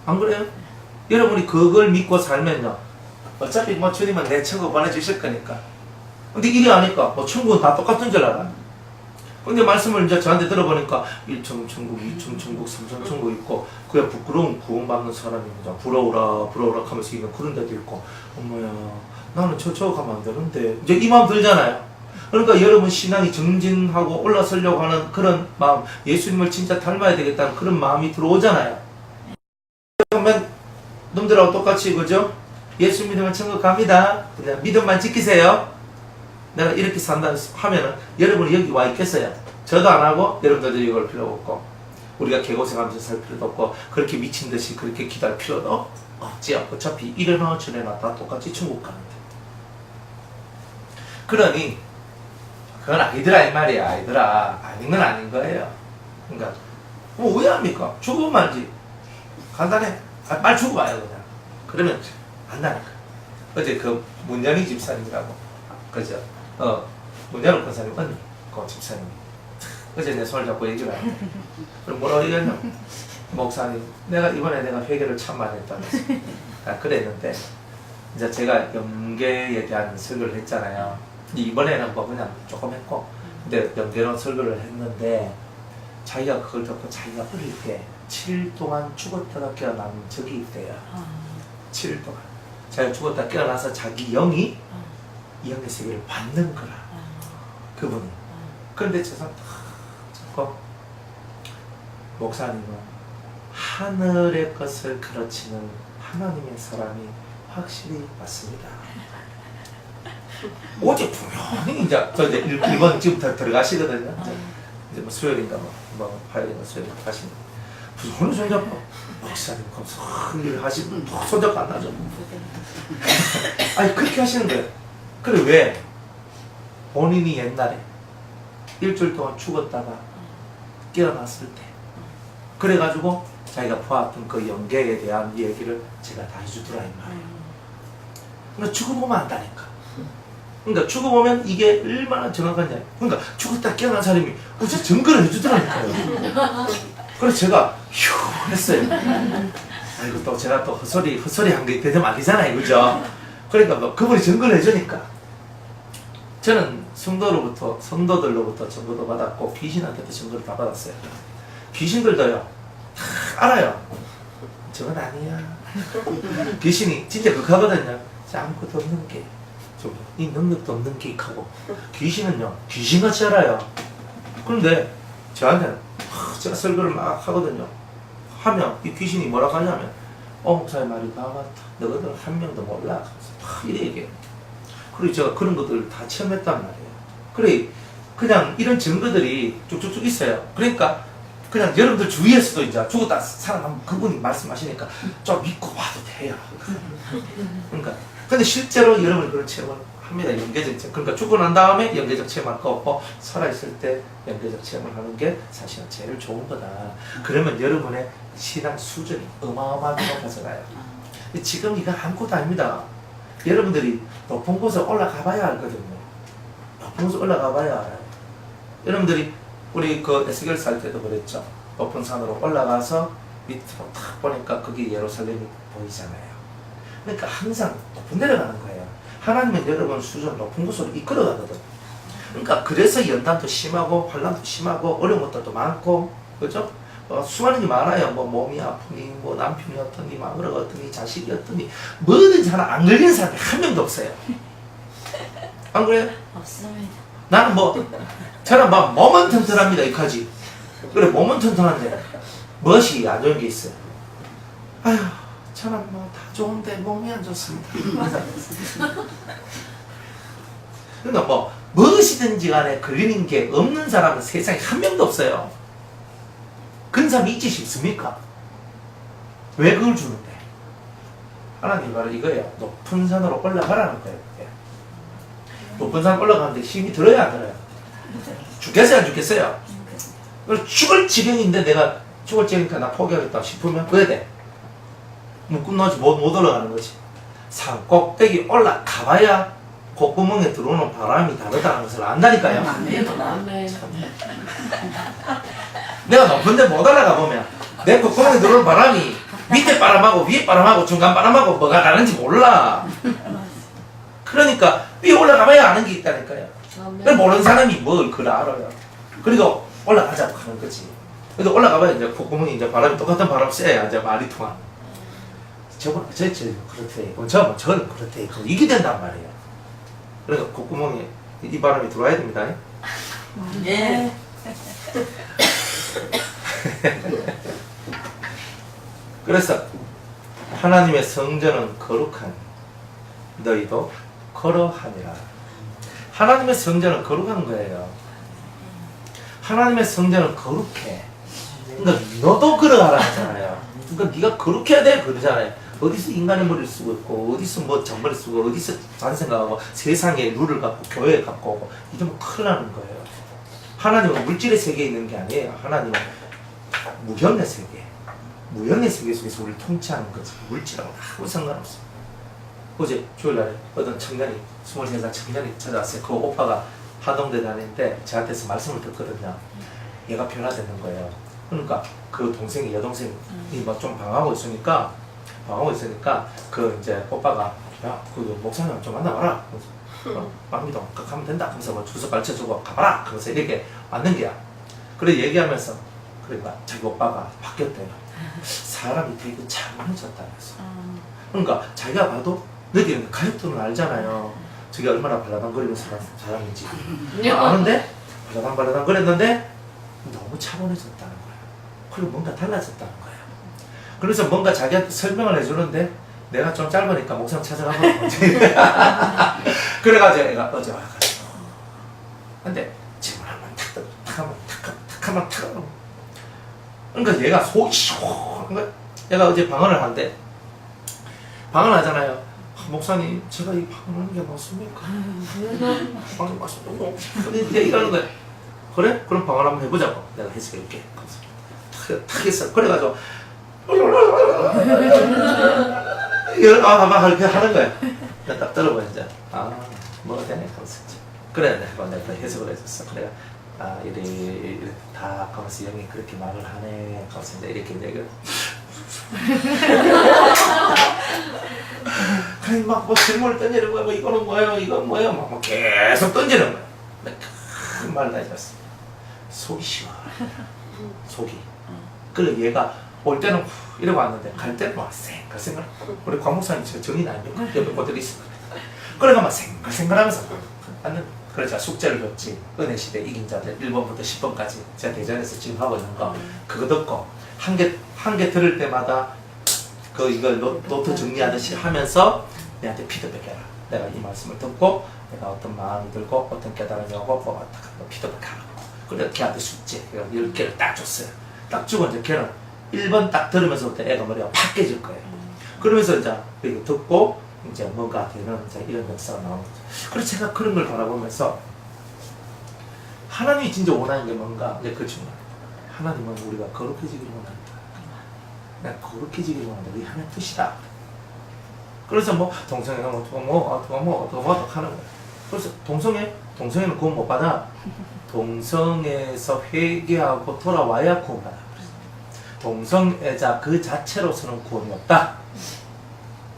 안 그래요? 여러분이 그걸 믿고 살면요, 어차피 뭐 주님은 내 천국 보내주실 거니까. 근데 이래 하니까 뭐 천국은 다 똑같은 줄 알아. 근데 말씀을 이제 저한테 들어보니까 1층 천국, 2층 천국, 3층 천국 있고, 그냥 부끄러운 구원받는 사람이 이제 부러워라 하면서 있는 그런 데도 있고, 어머야 나는 저 가면 안 되는데 이제 이 마음 들잖아요. 그러니까 여러분 신앙이 정진하고 올라서려고 하는 그런 마음, 예수님을 진짜 닮아야 되겠다는 그런 마음이 들어오잖아요. 그러면 놈들하고 똑같이, 그죠? 예수 믿으면 천국 갑니다. 그냥 믿음만 지키세요. 내가 이렇게 산다 하면은 여러분이 여기 와 있겠어요? 저도 안 하고 여러분들도 이걸 필요 없고, 우리가 개고생하면서 살 필요도 없고, 그렇게 미친 듯이 그렇게 기다릴 필요도 없지요. 어차피 이래나 저래나 다 똑같이 천국 가는데. 그러니 그건 아니더라 이 말이야. 아니더라. 아닌 건 아닌 거예요. 그러니까 뭐 왜 합니까? 죽으면 알지. 간단해. 아, 빨리 죽어봐요 그냥. 그러면 안다니까. 어제 그 문영희 집사님이라고, 그죠? 문영희 권사님 언니, 그 집사님. 어제 내 손을 잡고 얘기를 하는데, 그럼 뭐라고 얘기했냐? 목사님, 내가 이번에 내가 회개를 참 많이 했다면서. 아, 그랬는데 이제 제가 영계에 대한 설교를 했잖아요. 이번에는 뭐 그냥 조금 했고, 근데 연계로 설교를 했는데 자기가 그걸 듣고 자기가 어릴 때 7일 동안 죽었다가 깨어난 적이 있대요. 7일 동안 자기가 죽었다 깨어나서 자기 영이 이 영의 세계를 받는 거라, 그분이. 그런데 저 사람 자꾸 목사님은 하늘의 것을 가르치는 하나님의 사람이 확실히 맞습니다. 어제 분명히 이제 이번 지금부터 들어가시거든요. 이제 뭐 수요일인가 뭐 화요일인가 수요일 가시는 무슨 오늘 손잡고 목사님 검사 일을 하시면 손잡고 안 나죠. 아니 그렇게 하시는 거예요. 그래 왜? 본인이 옛날에 일주일 동안 죽었다가 깨어났을 때 그래가지고 자기가 보았던 그 영계에 대한 얘기를 제가 다 해주더라 이 말이에요. 그러니까 죽어보면 안다니까. 그러니까 죽어보면 이게 얼마나 정확하냐. 그러니까 죽었다 깨어난 사람이 어째 증거를 해주더라니까요. 그래서 제가 휴 했어요. 아이고 또 제가 또 헛소리 한 게 되면 안 되잖아요, 그죠? 그러니까 뭐 그분이 증거를 해주니까 저는 성도들로부터 증거도 받았고 귀신한테도 증거를 다 받았어요. 귀신들도요 다 알아요. 저건 아니야. 귀신이 진짜 극하거든요. 아무것도 없는 게, 이 능력도 없는 게 하고, 귀신은요 귀신같이 알아요. 그런데 저한테는 제가 설교를 막 하거든요. 하면 이 귀신이 뭐라고 하냐면, 목사님 말이 다 맞다. 너희들 한 명도 몰라. 다 이래 얘기해요. 그리고 제가 그런 것들을 다 체험했단 말이에요. 그래 그냥 이런 증거들이 쭉쭉쭉 있어요. 그러니까 그냥 여러분들 주위에서도 이제 죽었다 살아나면 그분이 말씀하시니까 좀 믿고 봐도 돼요. 그러니까 근데 실제로 여러분이 그런 체험을 합니다. 연계적 체험. 그러니까 죽고 난 다음에 연계적 체험할 거 없고 살아있을 때 연계적 체험을 하는 게 사실은 제일 좋은 거다. 그러면 여러분의 신앙 수준이 어마어마하게 높아져가요. 지금 이거 아무것도 아닙니다. 여러분들이 높은 곳에 올라가 봐야 알거든요. 높은 곳에 올라가 봐야 알아요. 여러분들이 우리 그 에스겔 살 때도 그랬죠. 높은 산으로 올라가서 밑으로 탁 보니까 거기 예루살렘이 보이잖아요. 그러니까 항상 높은 데로 가는 거예요. 하나님은 여러분 수준 높은 곳으로 이끌어가거든. 그러니까 그래서 연단도 심하고 환난도 심하고 어려운 것들도 많고, 그죠? 수많은 게 많아요. 뭐 몸이 아프니, 뭐 남편이 어떠니, 마누라가 어떠니, 자식이 어떠니, 뭐든지 하나 안 걸리는 사람이 한 명도 없어요. 안 그래요? 없습니다. 나는 저는 막 몸은 튼튼합니다. 이까지. 그래, 몸은 튼튼한데 멋이 안 좋은 게 있어요. 아휴, 저는 뭐 다 좋은데 몸이 안 좋습니다. 그러니까 뭐 무엇이든지 간에 걸리는 게 없는 사람은 세상에 한 명도 없어요. 그런 사람이 있지 싶습니까? 왜 그걸 주는데? 하나님 바로 이거예요. 높은 산으로 올라가라는 거예요. 높은 산 올라가는데 힘이 들어야 안 들어요? 죽겠어요, 안 죽겠어요? 죽을 지경인데 내가 죽을 지경이니까 나 포기하겠다 싶으면 왜 돼? 뭐 끝나지 못 올라가는 거지. 산 꼭대기 올라가봐야 콧구멍에 들어오는 바람이 다르다는 것을 안다니까요. 내가 높은데 못 올라가 보면 내 콧구멍에 들어오는 바람이 밑에 바람하고 위에 바람하고 중간 바람하고 뭐가 다른지 몰라. 그러니까 위에 올라가봐야 아는 게 있다니까요. 모르는 사람이 뭘 그걸 알아요. 그리고 올라가자고 하는 거지. 근데 올라가봐야 이제 콧구멍이 이제 바람이 똑같은 바람 쐬야 이제 말이 통하는. 저건 그렇대. 저는 그렇대. 이게 된단 말이에요. 그러니까 콧구멍에 이 바람이 들어와야 됩니다. 네. 그래서 하나님의 성전은 거룩하니 너희도 거룩하니라. 하나님의 성전은 거룩한 거예요. 하나님의 성전은 거룩해. 그러니까 너도 거룩하라 하잖아요. 그러니까 네가 거룩해야 돼 그러잖아요. 어디서 인간의 머리를 쓰고 있고, 어디서 뭐 정머리를 쓰고, 어디서 반생각하고, 세상에 룰을 갖고 교회에 갖고 오고, 이러면 큰일 나는 거예요. 하나님은 물질의 세계에 있는 게 아니에요. 하나님은 무형의 세계, 무형의 세계 속에서 우리를 통치하는 거지. 물질하고 아무 상관없어. 어제 주일날에 어떤 청년이, 23살 청년이 찾아왔어요. 그 오빠가 하동대 다니는데 저한테서 말씀을 듣거든요. 얘가 변화되는 거예요. 그러니까 그 동생이, 여동생이 막 좀 방황하고 있으니까 그 이제 오빠가 야, 그 목사님 좀 만나봐라. 마음이도 가면 된다. 하면서 뭐 주소 가르쳐주고 가봐라. 그래서 이렇게 왔는 게야. 그래 얘기하면서 그러니까 자기 오빠가 바뀌었대요. 사람이 되게 차분해졌다 그랬어. 그러니까 자기가 봐도 너희들은 가족들은 알잖아요. 저게 얼마나 발라당거리는 사람인지 아는데 발라당 거렸는데 너무 차분해졌다는 거야. 그리고 뭔가 달라졌다는 거야. 그래서 뭔가 자기한테 설명을 해주는데 내가 좀 짧으니까 목사님 찾아가고 그래가지고 애가 어제 와가지고 근데 질문하면 탁하면 그러니까 얘가 속이 시원한 거야. 얘가 어제 방언을 하는데 방언을 하잖아요. 목사님 제가 이 방언하는 게 맞습니까? 방언 맞습니까? 근데 이러는 거야. 그래? 그럼 방언 한번 해보자고. 내가 해석해줄게. 탁 했어. 그래가지고 막 이렇게 하는 거야. 내가 딱 들어봐 이제. 뭐 되네. 그래 내가 해석을 해줬어. 그래 이래 다 하면서 영이 그렇게 말을 하네. 하면서 이제 이렇게 얘기를. 아니 막 뭐 질문을 던지는 거야. 뭐 이거는 뭐예요? 이건 뭐예요? 막 계속 던지는 거야. 큰 말을 해줬어. 속이 시원해. 속이. 그래 얘가 올 때는 이러고 왔는데 갈 때는 막 생각 우리 광목사님 정이 나니까 옆에 것들이 있어. 그래가 막 생각하면서 앉는. 그래서 숙제를 줬지. 은혜시대 이긴 자들 1번부터 10번까지 제가 대전에서 지금 하고 있는 거 그거 듣고 한 개 들을 때마다 그 이걸 노트 정리하듯이 하면서 내한테 피드백해라. 내가 이 말씀을 듣고 내가 어떤 마음이 들고 어떤 깨달음이 오고 뭐 피드백하라고. 그래서 걔한테 숙제 10개를 딱 줬어요. 딱 주고 이제 걔는 1번 딱 들으면서부터 애가 머리가 팍 깨질 거예요. 그러면서 이제 이렇게 듣고 이제 뭔가 되는 이제 이런 역사가 나오는 거죠. 그래서 제가 그런 걸 바라보면서 하나님이 진짜 원하는 게 뭔가 이제 그 질문. 하나님은 우리가 거룩해지기를 원한다. 그냥 거룩해지기를 원한다. 우리 하나님의 뜻이다. 그래서 뭐 동성애가 어떻게 하는 거야. 그래서 동성애는 구원 못 받아. 동성애에서 회개하고 돌아와야 구원받아. 동성애자 그 자체로서는 구원이 없다.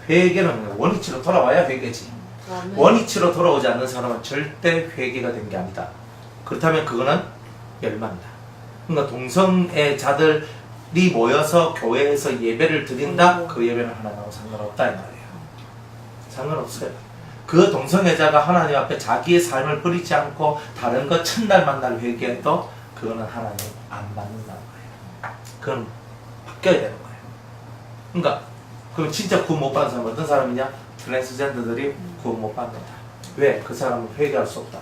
회개는 원위치로 돌아와야 회개지. 아멘. 원위치로 돌아오지 않는 사람은 절대 회개가 된 게 아니다. 그렇다면 그거는 멸망이다. 그러니까 동성애 자들이 모여서 교회에서 예배를 드린다? 그 예배는 하나님하고 상관없다 이 말이에요. 상관없어요. 그 동성애자가 하나님 앞에 자기의 삶을 버리지 않고 다른 것 첫날 만날 회개해도 그거는 하나님 안 받는다는 거예요. 그건 바뀌어야 되는 거예요. 그러니까 그럼 진짜 구원 못 받는 사람은 어떤 사람이냐? 트랜스젠더들이 구원 못 받는다. 왜? 그 사람은 회개할 수 없다.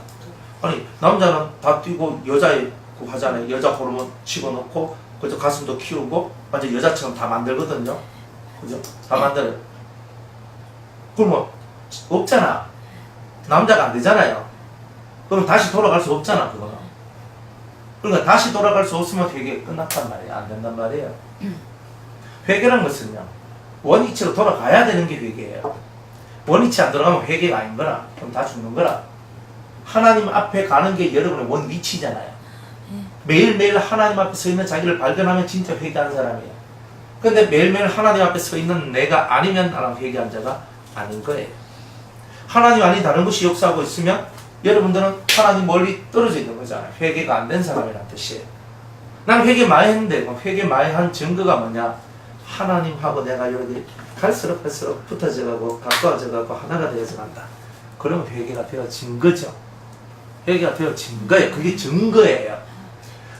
아니 남자는 다 뛰고 여자에 하잖아요. 여자 호르몬 집어넣고 그저 가슴도 키우고 완전 여자처럼 다 만들거든요. 그죠? 다 만들어요. 그러면 없잖아. 남자가 안 되잖아요. 그럼 다시 돌아갈 수 없잖아, 그거는. 그러니까 다시 돌아갈 수 없으면 회개 끝났단 말이에요. 안 된단 말이에요. 회개란 것은요, 원위치로 돌아가야 되는 게 회개예요. 원위치 안 돌아가면 회개가 아닌 거라. 그럼 다 죽는 거라. 하나님 앞에 가는 게 여러분의 원위치잖아요. 매일매일 하나님 앞에 서 있는 자기를 발견하면 진짜 회개하는 사람이에요. 근데 매일매일 하나님 앞에 서 있는 내가 아니면 나랑 회개한 자가 아닌 거예요. 하나님 아닌 다른 것이 역사하고 있으면 여러분들은 하나님 멀리 떨어져 있는 거잖아요. 회개가 안 된 사람이란 뜻이에요. 난 회개 많이 했는데 회개 많이 한 증거가 뭐냐? 하나님하고 내가 여기 갈수록 붙어져가고 가까워져가고 하나가 되어져 간다. 그러면 회개가 되어진 거죠. 회개가 되어진 거예요. 그게 증거예요.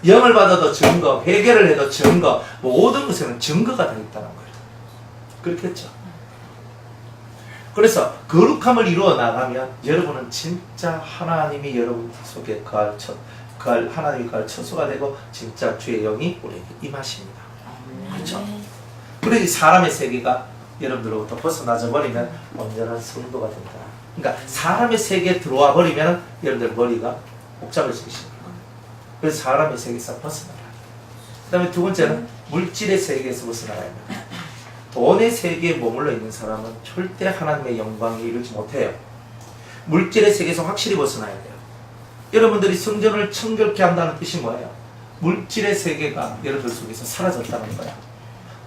영을 받아도 증거, 회개를 해도 증거, 모든 것에는 증거가 다 있다는 거예요. 그렇겠죠. 그래서 거룩함을 이루어 나가면 여러분은 진짜 하나님이 여러분 속에 하나님이 거할 처소가 되고 진짜 주의 영이 우리에게 임하십니다. 그렇죠? 그러니 사람의 세계가 여러분들로부터 벗어나져 버리면 온전한 성도가 된다. 그러니까 사람의 세계에 들어와 버리면 여러분들 머리가 복잡해지십니다. 그래서 사람의 세계에서 벗어나라. 그 다음에 두 번째는 물질의 세계에서 벗어나야 합니다. 돈의 세계에 머물러 있는 사람은 절대 하나님의 영광에 이르지 못해요. 물질의 세계에서 확실히 벗어나야 돼요. 여러분들이 성전을 청결케 한다는 뜻이 뭐예요? 물질의 세계가 여러분들 속에서 사라졌다는 거야.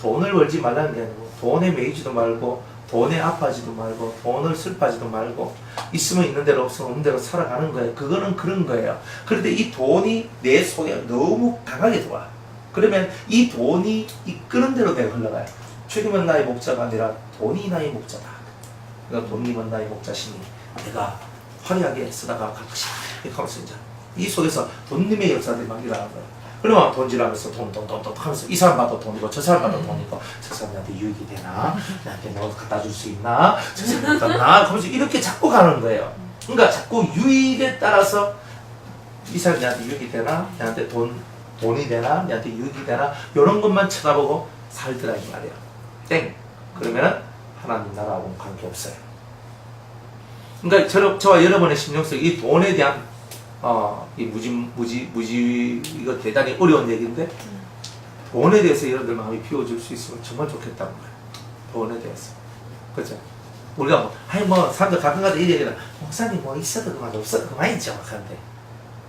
돈을 벌지 말라는 게 아니고 돈에 매이지도 말고 돈에 아파하지도 말고 돈을 슬퍼하지도 말고 있으면 있는 대로 없으면 없는 대로 살아가는 거예요. 그거는 그런 거예요. 그런데 이 돈이 내 속에 너무 강하게 들어와. 그러면 이 돈이 이끄는 대로 내가 흘러가요. 죽이면 나의 목자가 아니라 돈이 나의 목자다. 그러니까 돈님은 나의 목자시니 내가 화려하게 쓰다가 갈 것이다. 이렇게 하면서 이제 이 속에서 돈님의 역사들이 막 일어나는 거예요. 그러면 돈질하면서 돈 하면서 이 사람 봐도 돈이고 저 사람 봐도 돈이고 저 사람한테 유익이 되나? 나한테 뭐 갖다 줄 수 있나? 저 사람 어떻나? 하면서 이렇게 자꾸 가는 거예요. 그러니까 자꾸 유익에 따라서 이 사람이 나한테 유익이 되나? 나한테 돈이 되나? 나한테 유익이 되나? 이런 것만 쳐다보고 살더라 이 말이에요. 땡! 그러면은 하나님 나라하고는 관계없어요. 그러니까 저와 여러분의 심령 속에 이 돈에 대한 이 무지 이거 대단히 어려운 얘기인데 돈에 대해서 여러분들 마음이 비워줄 수 있으면 정말 좋겠다는 거예요. 돈에 대해서. 그죠? 우리가 사람들 가끔 가다 이 얘기는 목사님 뭐 있어도 그만 없어도 그만이죠. 하는데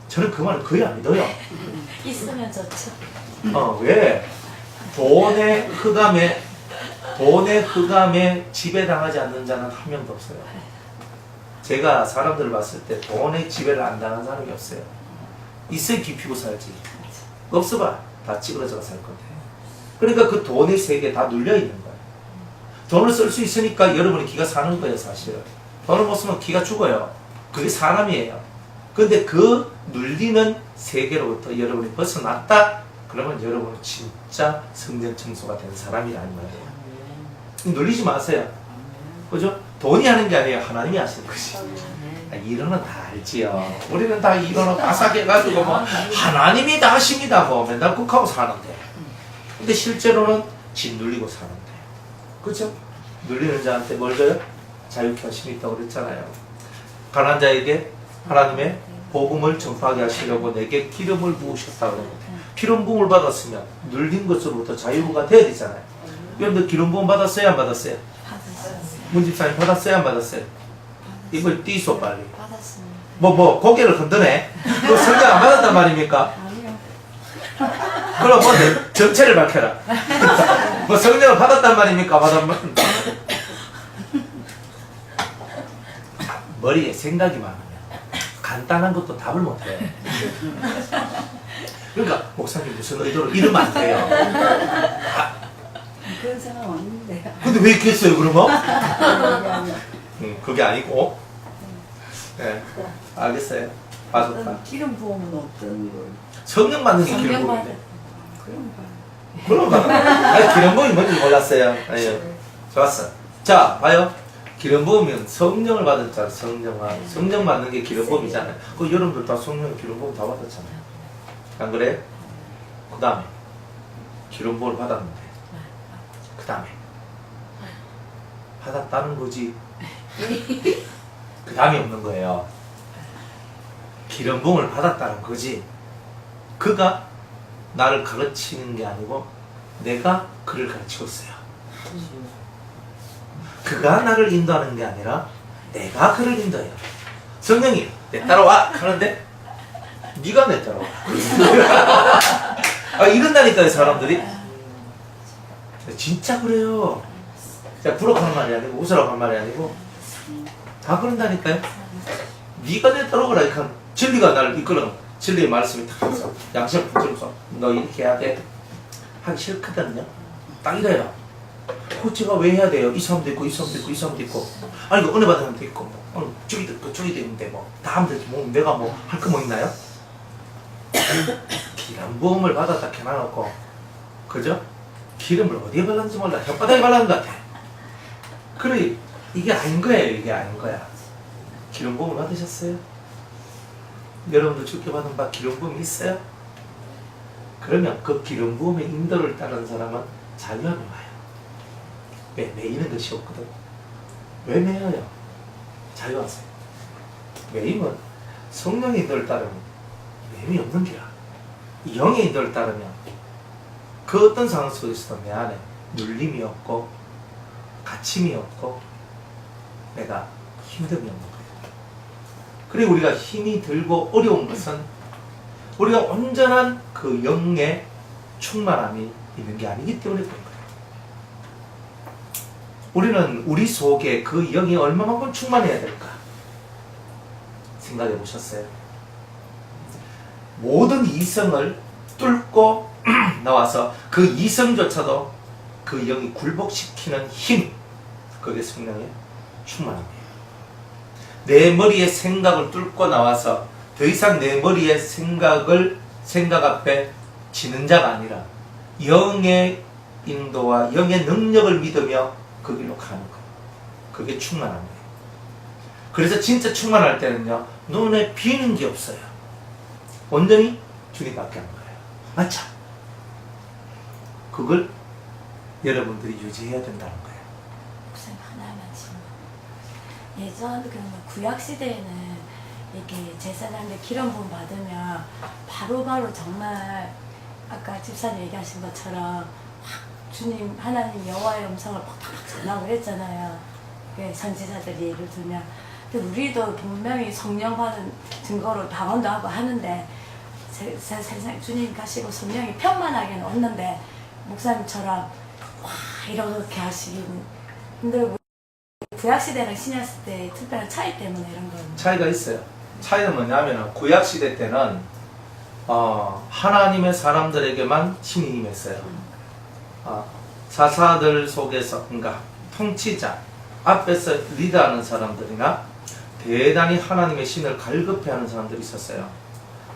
저는 그 말을 거의 안 믿어요. 있으면 좋죠. 왜? 돈의 흑암에 지배당하지 않는 자는 한 명도 없어요. 제가 사람들을 봤을 때 돈의 지배를 안 당한 사람이 없어요. 있어야 깊이고 살지. 없어봐. 다 찌그러져가 살 건데. 그러니까 그 돈의 세계에 다 눌려있는 거예요. 돈을 쓸 수 있으니까 여러분이 기가 사는 거예요, 사실은. 돈을 못 쓰면 기가 죽어요. 그게 사람이에요. 근데 그 눌리는 세계로부터 여러분이 벗어났다? 그러면 여러분은 진짜 성전 청소가 된 사람이라는 거예요. 눌리지 마세요. 그죠? 돈이 하는 게 아니에요. 하나님이 하시는 것이. 이론은 다 알지요. 우리는 다 이론을 빠삭해가지고 뭐 하나님이 다 하십니다. 뭐 맨날 국하고 사는데. 근데 실제로는 진 눌리고 사는데. 그죠? 눌리는 자한테 뭘 줘요? 자유케 하심이 있다고 그랬잖아요. 가난한 자에게 하나님의 복음을 전파하게 하시려고 내게 기름을 부으셨다고 그랬는데 기름 부음을 받았으면 눌린 것으로부터 자유가 돼야 되잖아요. 여러분들 기름 부음 받았어요? 안 받았어요? 받았어요. 문집사님 받았어요? 안 받았어요? 입을 띄소 빨리. 받았습니다. 고개를 흔드네. 그 성경 안 받았단 말입니까? 아니요. 그럼 뭐 정체를 밝혀라. 뭐 성경을 받았단 말입니까? 머리에 생각이 많으면 간단한 것도 답을 못해요. 그러니까 목사님 무슨 의도로 이러면 안 돼요. 그런 생각 없는데요. 근데 왜 이렇게 했어요 그러면? 아니, 그게 아니고. 네, 알겠어요. 맞았다. 어떤 기름 부음은 어떤 걸 성령 받는 게 기름 성령 부음인데. 그런 거. 그런 거. 아니 기름 부음이 뭔지 몰랐어요. 아니요. 좋았어. 자, 봐요. 기름 부으면 성령을 받았잖아. 성령 받는 게 기름 부음이잖아요. 그 여러분들 다 성령 기름 부음 다 받았잖아요. 안 그래? 그 다음에 기름 부음을 받았는데 그 다음에 받았다는 거지. 그 다음이 없는 거예요. 기름 부음을 받았다는 거지. 그가 나를 가르치는 게 아니고 내가 그를 가르치고 있어요. 그가 나를 인도하는 게 아니라 내가 그를 인도해요. 성령이 내 따라와 하는데 네가 내 따라와. 아, 이런다니까요 사람들이. 진짜 그래요. 자, 부러워하는 말이 아니고 웃으라고 하는 말이 아니고 다 그런다니까요. 네가 내 따라오라. 이렇게 진리가 나를 이끌어. 진리의 말씀이 탁 해서 양심을 붙들면서 너 이렇게 해야 돼. 하기 싫거든요. 딱 이래요. 코치가 왜 해야 돼요? 이 사람도 있고 이 사람도 있고 이 사람도 있고. 아니 그 은혜 받은 사람도 있고 뭐 저기도 있고 저기도 있는데 뭐 다 하면 되지. 뭐 내가 뭐 할 거 뭐 있나요? 기름 부음을 받았다 해놔놓고 그죠? 기름을 어디에 발랐는지 몰라. 혓바닥에 발랐는 것 같아. 그래 이게 아닌 거예요. 이게 아닌 거야. 기름 부음을 받으셨어요? 여러분도 주께 받은 바 기름 부음이 있어요? 그러면 그 기름 부음의 인도를 따르는 사람은 자유함이 와요. 왜? 매이는 것이 없거든. 왜 매여요? 자유하세요. 매임은 성령의 인도를 따르면 매임이 없는 기라. 영의 인도를 따르면 그 어떤 상황 속에서도 내 안에 눌림이 없고 갇힘이 없고 내가 힘듦이 없는 거예요. 그리고 우리가 힘이 들고 어려운 것은 우리가 온전한 그 영의 충만함이 있는 게 아니기 때문에 그런 거예요. 우리는 우리 속에 그 영이 얼마만큼 충만해야 될까? 생각해 보셨어요? 모든 이성을 뚫고 나와서 그 이성조차도 그 영이 굴복시키는 힘, 그게 성령의 충만함이에요. 내 머리의 생각을 뚫고 나와서 더 이상 내 머리의 생각 앞에 지는 자가 아니라 영의 인도와 영의 능력을 믿으며 그 길로 가는 거예요. 그게 충만함이에요. 그래서 진짜 충만할 때는요, 눈에 비는 게 없어요. 온전히 주님밖에 안 거예요. 맞죠? 그걸 여러분들이 유지해야 된다는 거예요. 목사님 하나만 질문. 예전 그 구약 시대에는 이렇게 제사장들 기름 부음 받으면 바로바로 정말 아까 집사님 얘기하신 것처럼 확 주님 하나님 여호와의 음성을 팍팍 전하고 그랬잖아요. 그 선지자들이 예를 들면. 근데 우리도 분명히 성령 받은 증거로 방언도 하고 하는데 세상 주님 가시고 성령이 편만하게는 없는데 목사님처럼 와 이렇게 하시기는 힘들고 구약시대랑 신약시대의 특별한 차이 때문에 이런 건 차이가 있어요. 차이는 뭐냐면 구약시대 때는 하나님의 사람들에게만 힘이 임했어요. 사사들 속에서 그러니까 통치자 앞에서 리드하는 사람들이나 대단히 하나님의 신을 갈급해하는 사람들이 있었어요.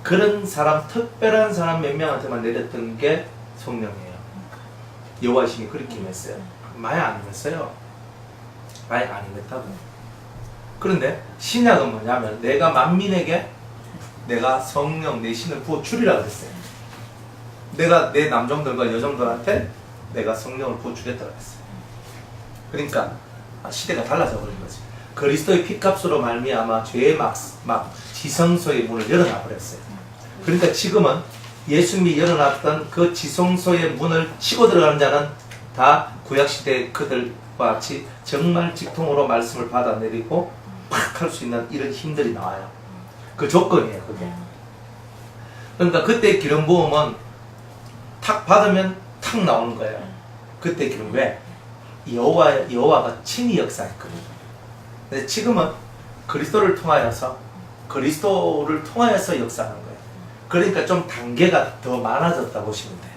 그런 사람, 특별한 사람 몇 명한테만 내렸던 게 성령이에요. 여호와의 신이 그렇게 임했어요. 많이 안 임했어요. 많이 안 임했다고. 그런데 신약은 뭐냐면 내가 만민에게 내가 성령 내 신을 부어 주리라 그랬어요. 내가 내 남종들과 여종들한테 내가 성령을 부어 주겠다고 했어요. 그러니까 시대가 달라져 버린 거지. 그리스도의 피값으로 말미암아 죄의 막 지성소의 문을 열어놔 버렸어요. 그러니까 지금은 예수님이 열어놨던 그 지성소의 문을 치고 들어가는 자는 다 구약시대 그들과 같이 정말 직통으로 말씀을 받아내리고 팍 할 수 있는 이런 힘들이 나와요. 그 조건이에요, 그게. 그러니까 그때 기름 부음은 탁 받으면 탁 나오는 거예요. 그때 기름 왜? 여호와가 친히 역사했거든요. 근데 지금은 그리스도를 통하여서 역사하는 거예요. 그러니까 좀 단계가 더 많아졌다 보시면 돼요.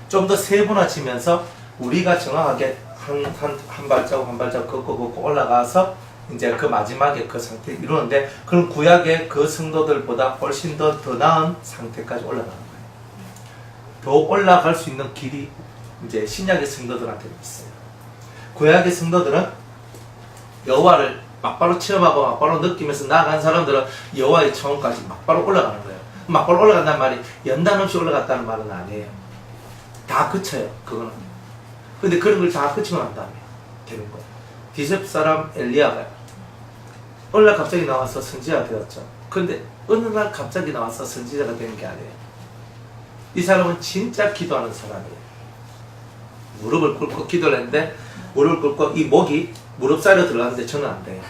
좀 더 세분화지면서 우리가 정확하게 한 발자국 한 발자국 걷고 올라가서 이제 그 마지막에 그 상태를 이루는데, 그런 구약의 그 성도들보다 훨씬 더 나은 상태까지 올라가는 거예요. 더 올라갈 수 있는 길이 이제 신약의 성도들한테 있어요. 구약의 성도들은 여호와를 막바로 체험하고 막바로 느끼면서 나아간 사람들은 여호와의 처음까지 막바로 올라가는 거예요. 막바로 올라간다는 말이 연단 없이 올라갔다는 말은 아니에요. 다 그쳐요, 그거는. 근데 그런 걸 다 그치고 난 다음에 되는 거예요. 디셉 사람 엘리야가 어느 날 갑자기 나와서 선지자가 되었죠. 근데 어느 날 갑자기 나와서 선지자가 되는 게 아니에요. 이 사람은 진짜 기도하는 사람이에요. 무릎을 꿇고 기도를 했는데, 무릎을 꿇고 이 목이 무릎 사이로 들어가는데 저는 안 돼요.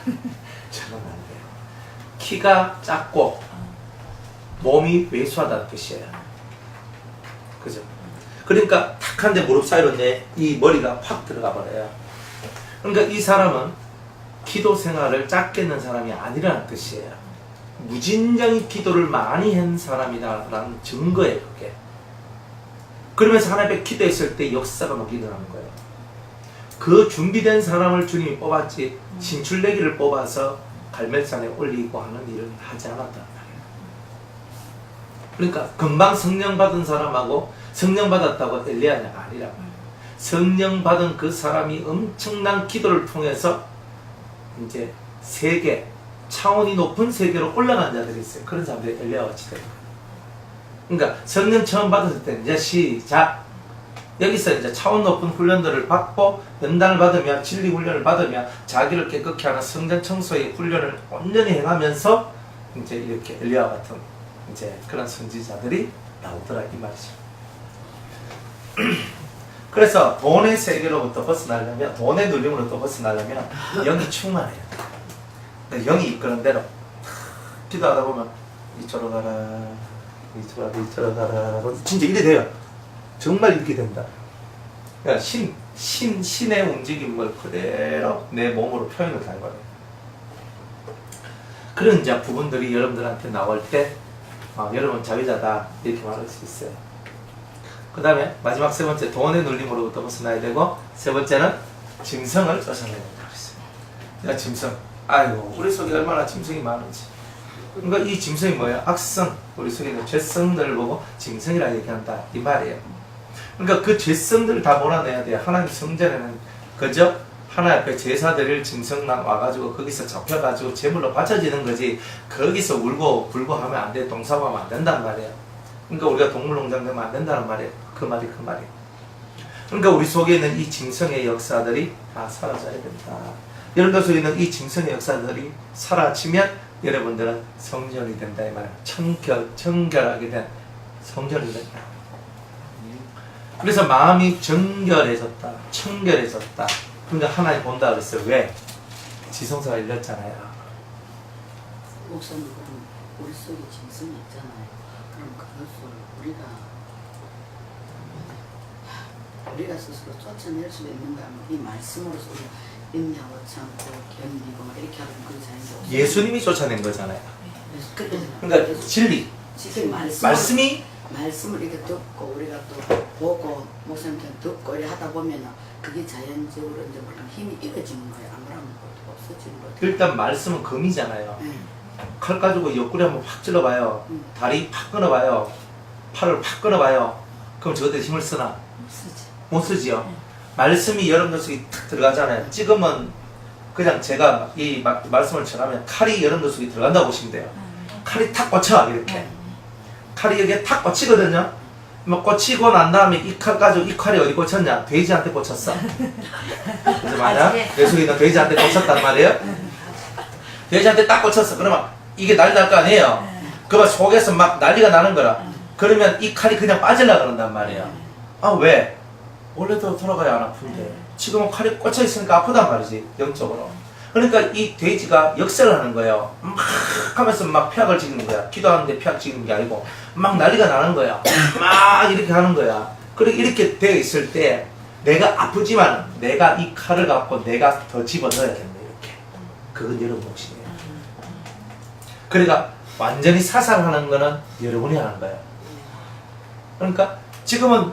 저는 안 돼요. 키가 작고 몸이 왜소하다는 뜻이에요. 그죠? 그러니까 탁한데 무릎 사이로 이 머리가 확 들어가 버려요. 그러니까 이 사람은 기도 생활을 작게 했는 사람이 아니라는 뜻이에요. 무진장이 기도를 많이 한 사람이다라는 증거예요, 그게. 그러면서 하나님 앞에 기도했을 때 역사가 막 일어나는 거예요. 그 준비된 사람을 주님이 뽑았지, 신출내기를 뽑아서 갈멜산에 올리고 하는 일은 하지 않았단 말이에요. 그러니까 금방 성령 받은 사람하고 성령 받았다고 엘리야냐가 아니란 말이에요. 성령 받은 그 사람이 엄청난 기도를 통해서 이제 세계, 차원이 높은 세계로 올라간 자들이 있어요. 그런 사람들이 엘리야와 같이 되는 거예요. 그러니까 성령 처음 받았을 때 이제 시작, 여기서 이제 차원 높은 훈련들을 받고 연단을 받으며 진리 훈련을 받으며 자기를 깨끗게 하는 성전 청소의 훈련을 온전히 행하면서 이제 이렇게 엘리야와 같은 이제 그런 선지자들이 나오더라 이 말이죠. 그래서 돈의 세계로부터 벗어나려면, 돈의 눌림으로부터 벗어나려면 영이 충만해요. 영이 이끄는 대로 기도하다 보면 이쪽으로 가라, 이쪽으로 가라, 진짜 이래 돼요. 정말 이렇게 된다. 그러니까 신의 움직임을 그대로 내 몸으로 표현을 한 거예요. 그런 이제 부분들이 여러분들한테 나올 때 여러분 자유자다 이렇게 말할 수 있어요. 그 다음에 마지막 세 번째, 돈의 눌림으로부터 벗어나야 되고, 세 번째는 짐승을 쫓아내야 된다고 했어요. 야, 짐승. 아이고, 우리 속에 얼마나 짐승이 많은지. 그러니까 이 짐승이 뭐예요? 악성, 우리 속에 있는 죄성들을 보고 짐승이라 얘기한다 이 말이에요. 그러니까 그 죄성들을 다 몰아내야 돼요. 하나님 성전에는 그저 하나님 앞에 제사 드릴 짐승만 와가지고 거기서 잡혀가지고 제물로 바쳐지는 거지, 거기서 울고 불고 하면 안 돼, 동사하면 안 된단 말이에요. 그러니까 우리가 동물농장 되면 안 된다는 말이에요. 그 말이. 그러니까 우리 속에 있는 이 짐승의 역사들이 다 사라져야 된다. 여러분들 속에 있는 이 짐승의 역사들이 사라지면 여러분들은 성전이 된다 이 말이에요. 정결하게 된 성전이 된다. 그래서 마음이 정결해졌다, 청결해졌다. 그러니까 하나님 본다 그랬어요. 왜? 지성소가 열렸잖아요. 목사님, 그럼 우리 속에 짐승이 있잖아요. 그럼 그것을 우리가 스스로 쫓아낼 수 있는가 하면 이 말씀으로서 우리가 인내하고 참고 견디고 막 이렇게 하면 그렇지 않아요. 예수님이 쫓아낸 거잖아요. 그러니까 그러니까 진리, 말씀을 이렇게 듣고 우리가 또 보고 목사님한테 듣고 이렇게 하다 보면은 그게 자연적으로 이제 물론 힘이 이어지는 거예요. 안 그러면 또 없어지는 거예요. 일단 말씀은 금이잖아요. 칼 가지고 옆구리 한번 확 찔러봐요. 다리 팍 끊어봐요. 팔을 팍 끊어봐요. 그럼 저것들 힘을 쓰나? 못 쓰지요. 말씀이 여러분들 속에 탁 들어가잖아요. 지금은 그냥 제가 이 말씀을 전하면 칼이 여러분들 속에 들어간다고 보시면 돼요. 칼이 탁 꽂혀 이렇게. 칼이 여기에 탁 꽂히거든요. 막 꽂히고 난 다음에 이 칼 가지고, 이 칼이 어디 꽂혔냐? 돼지한테 꽂혔어. 그래서 만약 내 속에 있는 돼지한테 꽂혔단 말이에요. 돼지한테 딱 꽂혔어. 그러면 이게 난리 날 거 아니에요. 그러면 속에서 막 난리가 나는 거라. 그러면 이 칼이 그냥 빠지려고 그런단 말이에요. 아, 왜? 원래도 돌아가야 안 아픈데 지금은 칼이 꽂혀 있으니까 아프단 말이지, 영적으로. 그러니까 이 돼지가 역사를 하는 거예요. 막 하면서 막 폐악을 지는 거야. 기도하는데 폐악 지는 게 아니고 막 난리가 나는 거야. 막 이렇게 하는 거야. 그리고 이렇게 되어 있을 때 내가 아프지만 내가 이 칼을 갖고 내가 더 집어넣어야 된다, 이렇게. 그건 여러분 몫이에요. 그러니까 완전히 사살하는 거는 여러분이 하는 거예요. 그러니까 지금은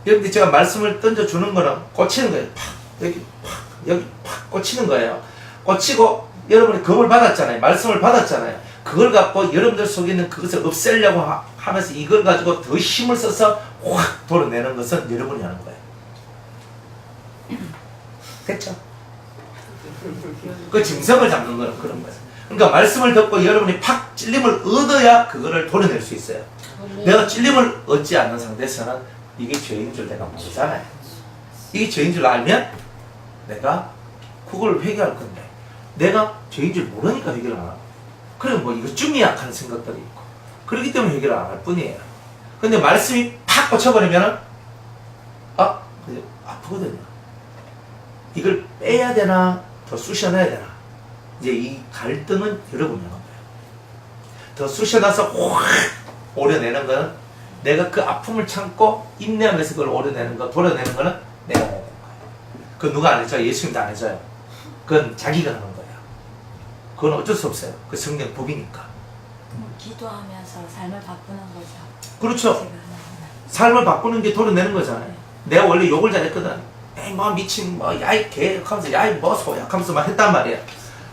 여러분들 제가 말씀을 던져주는 거는 꽂히는 거예요. 팍 여기 팍 여기 팍 꽂히는 거예요. 꽂히고 여러분이 검을 받았잖아요. 말씀을 받았잖아요. 그걸 갖고 여러분들 속에 있는 그것을 없애려고 하면서 이걸 가지고 더 힘을 써서 확 도려내는 것은 여러분이 하는 거예요. 됐죠? 그 짐승을 잡는 거는 그런 거예요. 그러니까 말씀을 듣고 여러분이 팍 찔림을 얻어야 그거를 도려낼 수 있어요. 내가 찔림을 얻지 않는 상태에서는 이게 죄인 줄 내가 모르잖아요. 이게 죄인 줄 알면 내가 그걸 회개할 건데 내가 죄인 줄 모르니까 회개를 안 하고 그럼 뭐 이거 좀 약한 생각들이 있고 그렇기 때문에 회개를 안 할 뿐이에요. 근데 말씀이 팍 꽂혀버리면은 그냥 아프거든요. 이걸 빼야 되나 더 쑤셔내야 되나 이제 이 갈등은 여러분이 하는 거예요. 더 쑤셔놔서 확 오려내는 거는 내가 그 아픔을 참고 인내하면서 그걸 오려내는 거 도려내는 거는 내가 해야 되는 거예요. 그건 누가 안 해줘요? 예수님도 안 해줘요. 그건 자기가 하는 거예요. 그건 어쩔 수 없어요. 그 성경 법이니까. 기도하면서 삶을 바꾸는 거죠. 그렇죠. 제가 하는 거는. 삶을 바꾸는 게 도려내는 거잖아요. 내가 원래 욕을 잘했거든. 에이 뭐 미친 뭐 야이 개 하면서 야이 뭐 소약 하면서 막 했단 말이야.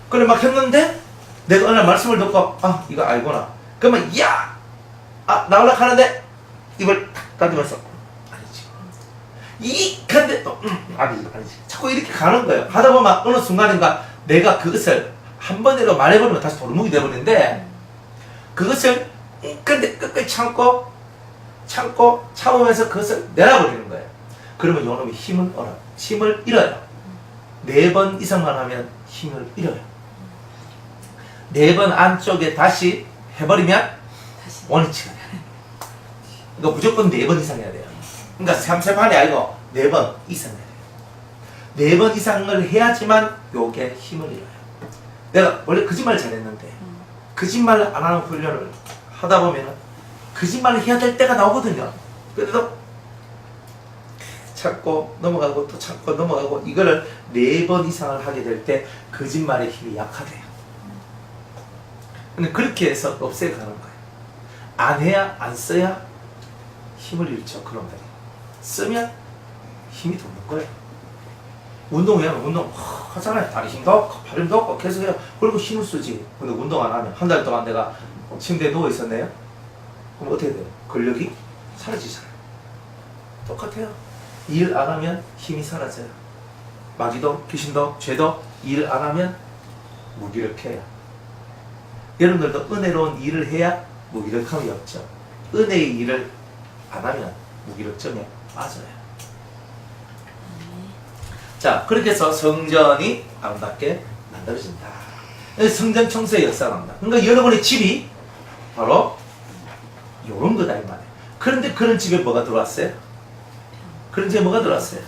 그래 막 했는데 내가 어느 날 말씀을 듣고 이거 알구나. 그러면 나오려 하는데 입을 탁 닫으면서 아니지. 근데 또 아니지. 자꾸 이렇게 가는 거예요. 하다 보면 어느 순간인가 내가 그것을 한 번이라도 말해버리면 다시 돌무기 돼버리는데 그것을 근데 끝까지 참으면서 그것을 내려버리는 거예요. 그러면 요놈이 힘을 잃어요. 4번 이상만 하면 힘을 잃어요. 4번 안쪽에 다시 해버리면 다시 원위치가 돼요. 그러니까 무조건 4번 이상 해야 돼요. 그러니까 3세판이 아니고 4번 이상 해야 돼요. 4번 이상을 해야지만 요게 힘을 잃어요. 내가 원래 거짓말 잘했는데 거짓말 안 하는 훈련을 하다 보면 거짓말을 해야 될 때가 나오거든요. 그래도 참고 넘어가고 또 참고 넘어가고 이거를 4번 이상을 하게 될 때 거짓말의 힘이 약화돼요. 근데 그렇게 해서 없애가는 거예요. 안 해야 안 써야 힘을 잃죠. 그놈들이 쓰면 힘이 도는 거예요. 운동하면 운동 하잖아요. 다리 힘도 없고 팔 힘도 없고 계속 해요. 그리고 힘을 쓰지. 근데 운동 안 하면 한 달 동안 내가 침대에 누워 있었네요. 그럼 어떻게 돼요? 근력이 사라지잖아요. 똑같아요. 일 안 하면 힘이 사라져요. 마귀도 귀신도 죄도 일 안 하면 무기력해요. 여러분들도 은혜로운 일을 해야 무기력함이 없죠. 은혜의 일을 안 하면 무기력점에 빠져요. 자, 그렇게 해서 성전이 아름답게 만들어진다. 성전 청소의 역사가 나옵니다. 그러니까 여러분의 집이 바로 요런 거다 이 말이에요. 그런데 그런 집에 뭐가 들어왔어요? 그런 집에 뭐가 들어왔어요?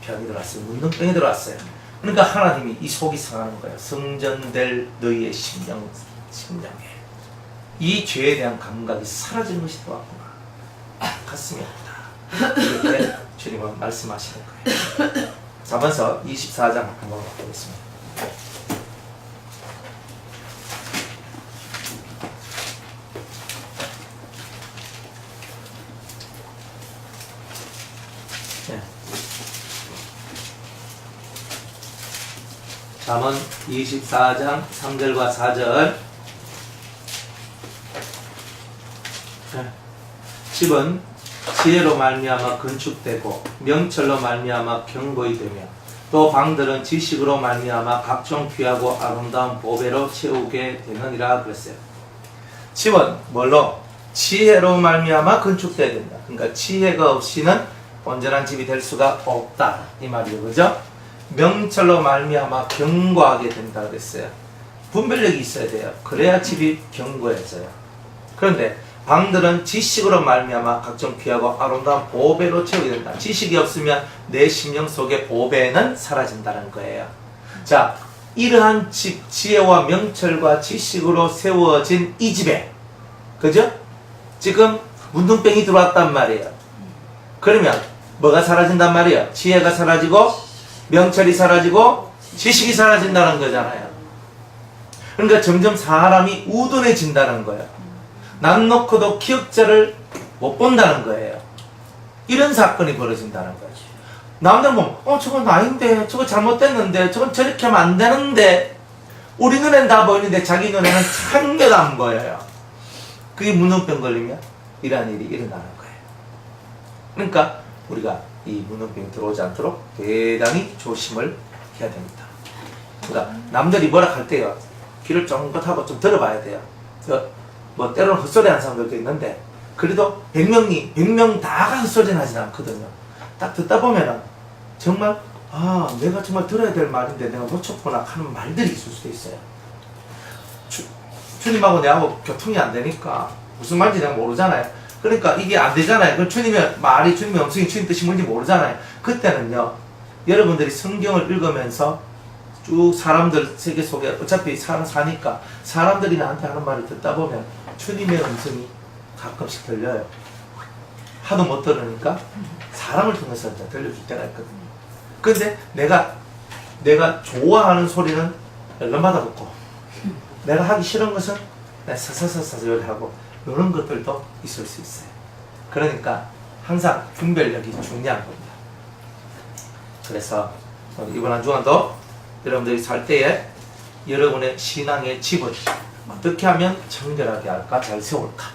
병이 들어왔어요. 문둥병이 들어왔어요. 그러니까 하나님이 이 속이 상하는 거예요. 성전될 너희의 심령에 이 죄에 대한 감각이 사라진 것이 들어왔구나. 가슴이 아프다. 이렇게 주님은 말씀하시는 거예요. 자문서 24장 한번 보겠습니다. 잠언 24장 3절과 4절. 집은 지혜로 말미암아 건축되고 명철로 말미암아 견고히 되며 또 방들은 지식으로 말미암아 각종 귀하고 아름다운 보배로 채우게 되느니라 그랬어요. 집은 뭘로? 지혜로 말미암아 건축돼야 된다. 그러니까 지혜가 없이는 온전한 집이 될 수가 없다 이 말이에요. 그죠? 명철로 말미암아 견고하게 된다 그랬어요. 분별력이 있어야 돼요. 그래야 집이 견고해져요. 그런데 방들은 지식으로 말미암아 각종 귀하고 아름다운 보배로 채우게 된다. 지식이 없으면 내 심령 속의 보배는 사라진다는 거예요. 자, 이러한 집, 지혜와 명철과 지식으로 세워진 이 집에, 그죠? 지금 문둥병이 들어왔단 말이에요. 그러면 뭐가 사라진단 말이에요? 지혜가 사라지고 명철이 사라지고 지식이 사라진다는 거잖아요. 그러니까 점점 사람이 우둔해진다는 거예요. 남 놓고도 기억자를 못 본다는 거예요. 이런 사건이 벌어진다는 거예요. 남들 보면 저건 아닌데, 저거 잘못됐는데, 저건 저렇게 하면 안 되는데, 우리 눈엔 다 보이는데 자기 눈에는 전혀 안 보여요. 그게 문둥병 걸리면 이러한 일이 일어나는 거예요. 그러니까 우리가 이 문둥병이 들어오지 않도록 대단히 조심을 해야 됩니다. 그러니까 남들이 뭐라 할 때요, 귀를 쫑긋하고 좀 들어봐야 돼요. 뭐 때로는 헛소리하는 사람들도 있는데 그래도 100명 다가 헛소리는 하진 않거든요. 딱 듣다 보면은 정말 내가 정말 들어야 될 말인데 내가 놓쳤구나 하는 말들이 있을 수도 있어요. 주님하고 내하고 교통이 안 되니까 무슨 말인지 내가 모르잖아요. 그러니까 이게 안 되잖아요. 그 주님의 말이 주님의 음성이 주님 뜻이 뭔지 모르잖아요. 그때는요, 여러분들이 성경을 읽으면서 쭉 사람들 세계 속에 어차피 사니까 사람들이 나한테 하는 말을 듣다 보면 주님의 음성이 가끔씩 들려요. 하도 못 들으니까 사람을 통해서 이제 들려줄 때가 있거든요. 근데 내가 좋아하는 소리는 앨런마다 듣고 내가 하기 싫은 것은 내가 사사사사 하고 이런 것들도 있을 수 있어요. 그러니까 항상 분별력이 중요한 겁니다. 그래서 이번 한 주간도 여러분들이 살 때에 여러분의 신앙의 집을 어떻게 하면 정결하게 할까, 잘 세울까,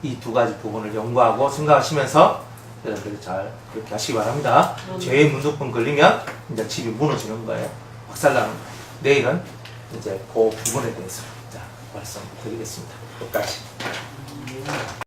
이 두 가지 부분을 연구하고 생각하시면서 여러분들이 잘 그렇게 하시기 바랍니다. 죄의 문둥병 걸리면 이제 집이 무너지는 거예요. 박살나는 거예요. 내일은 이제 그 부분에 대해서 말씀드리겠습니다. 끝까지.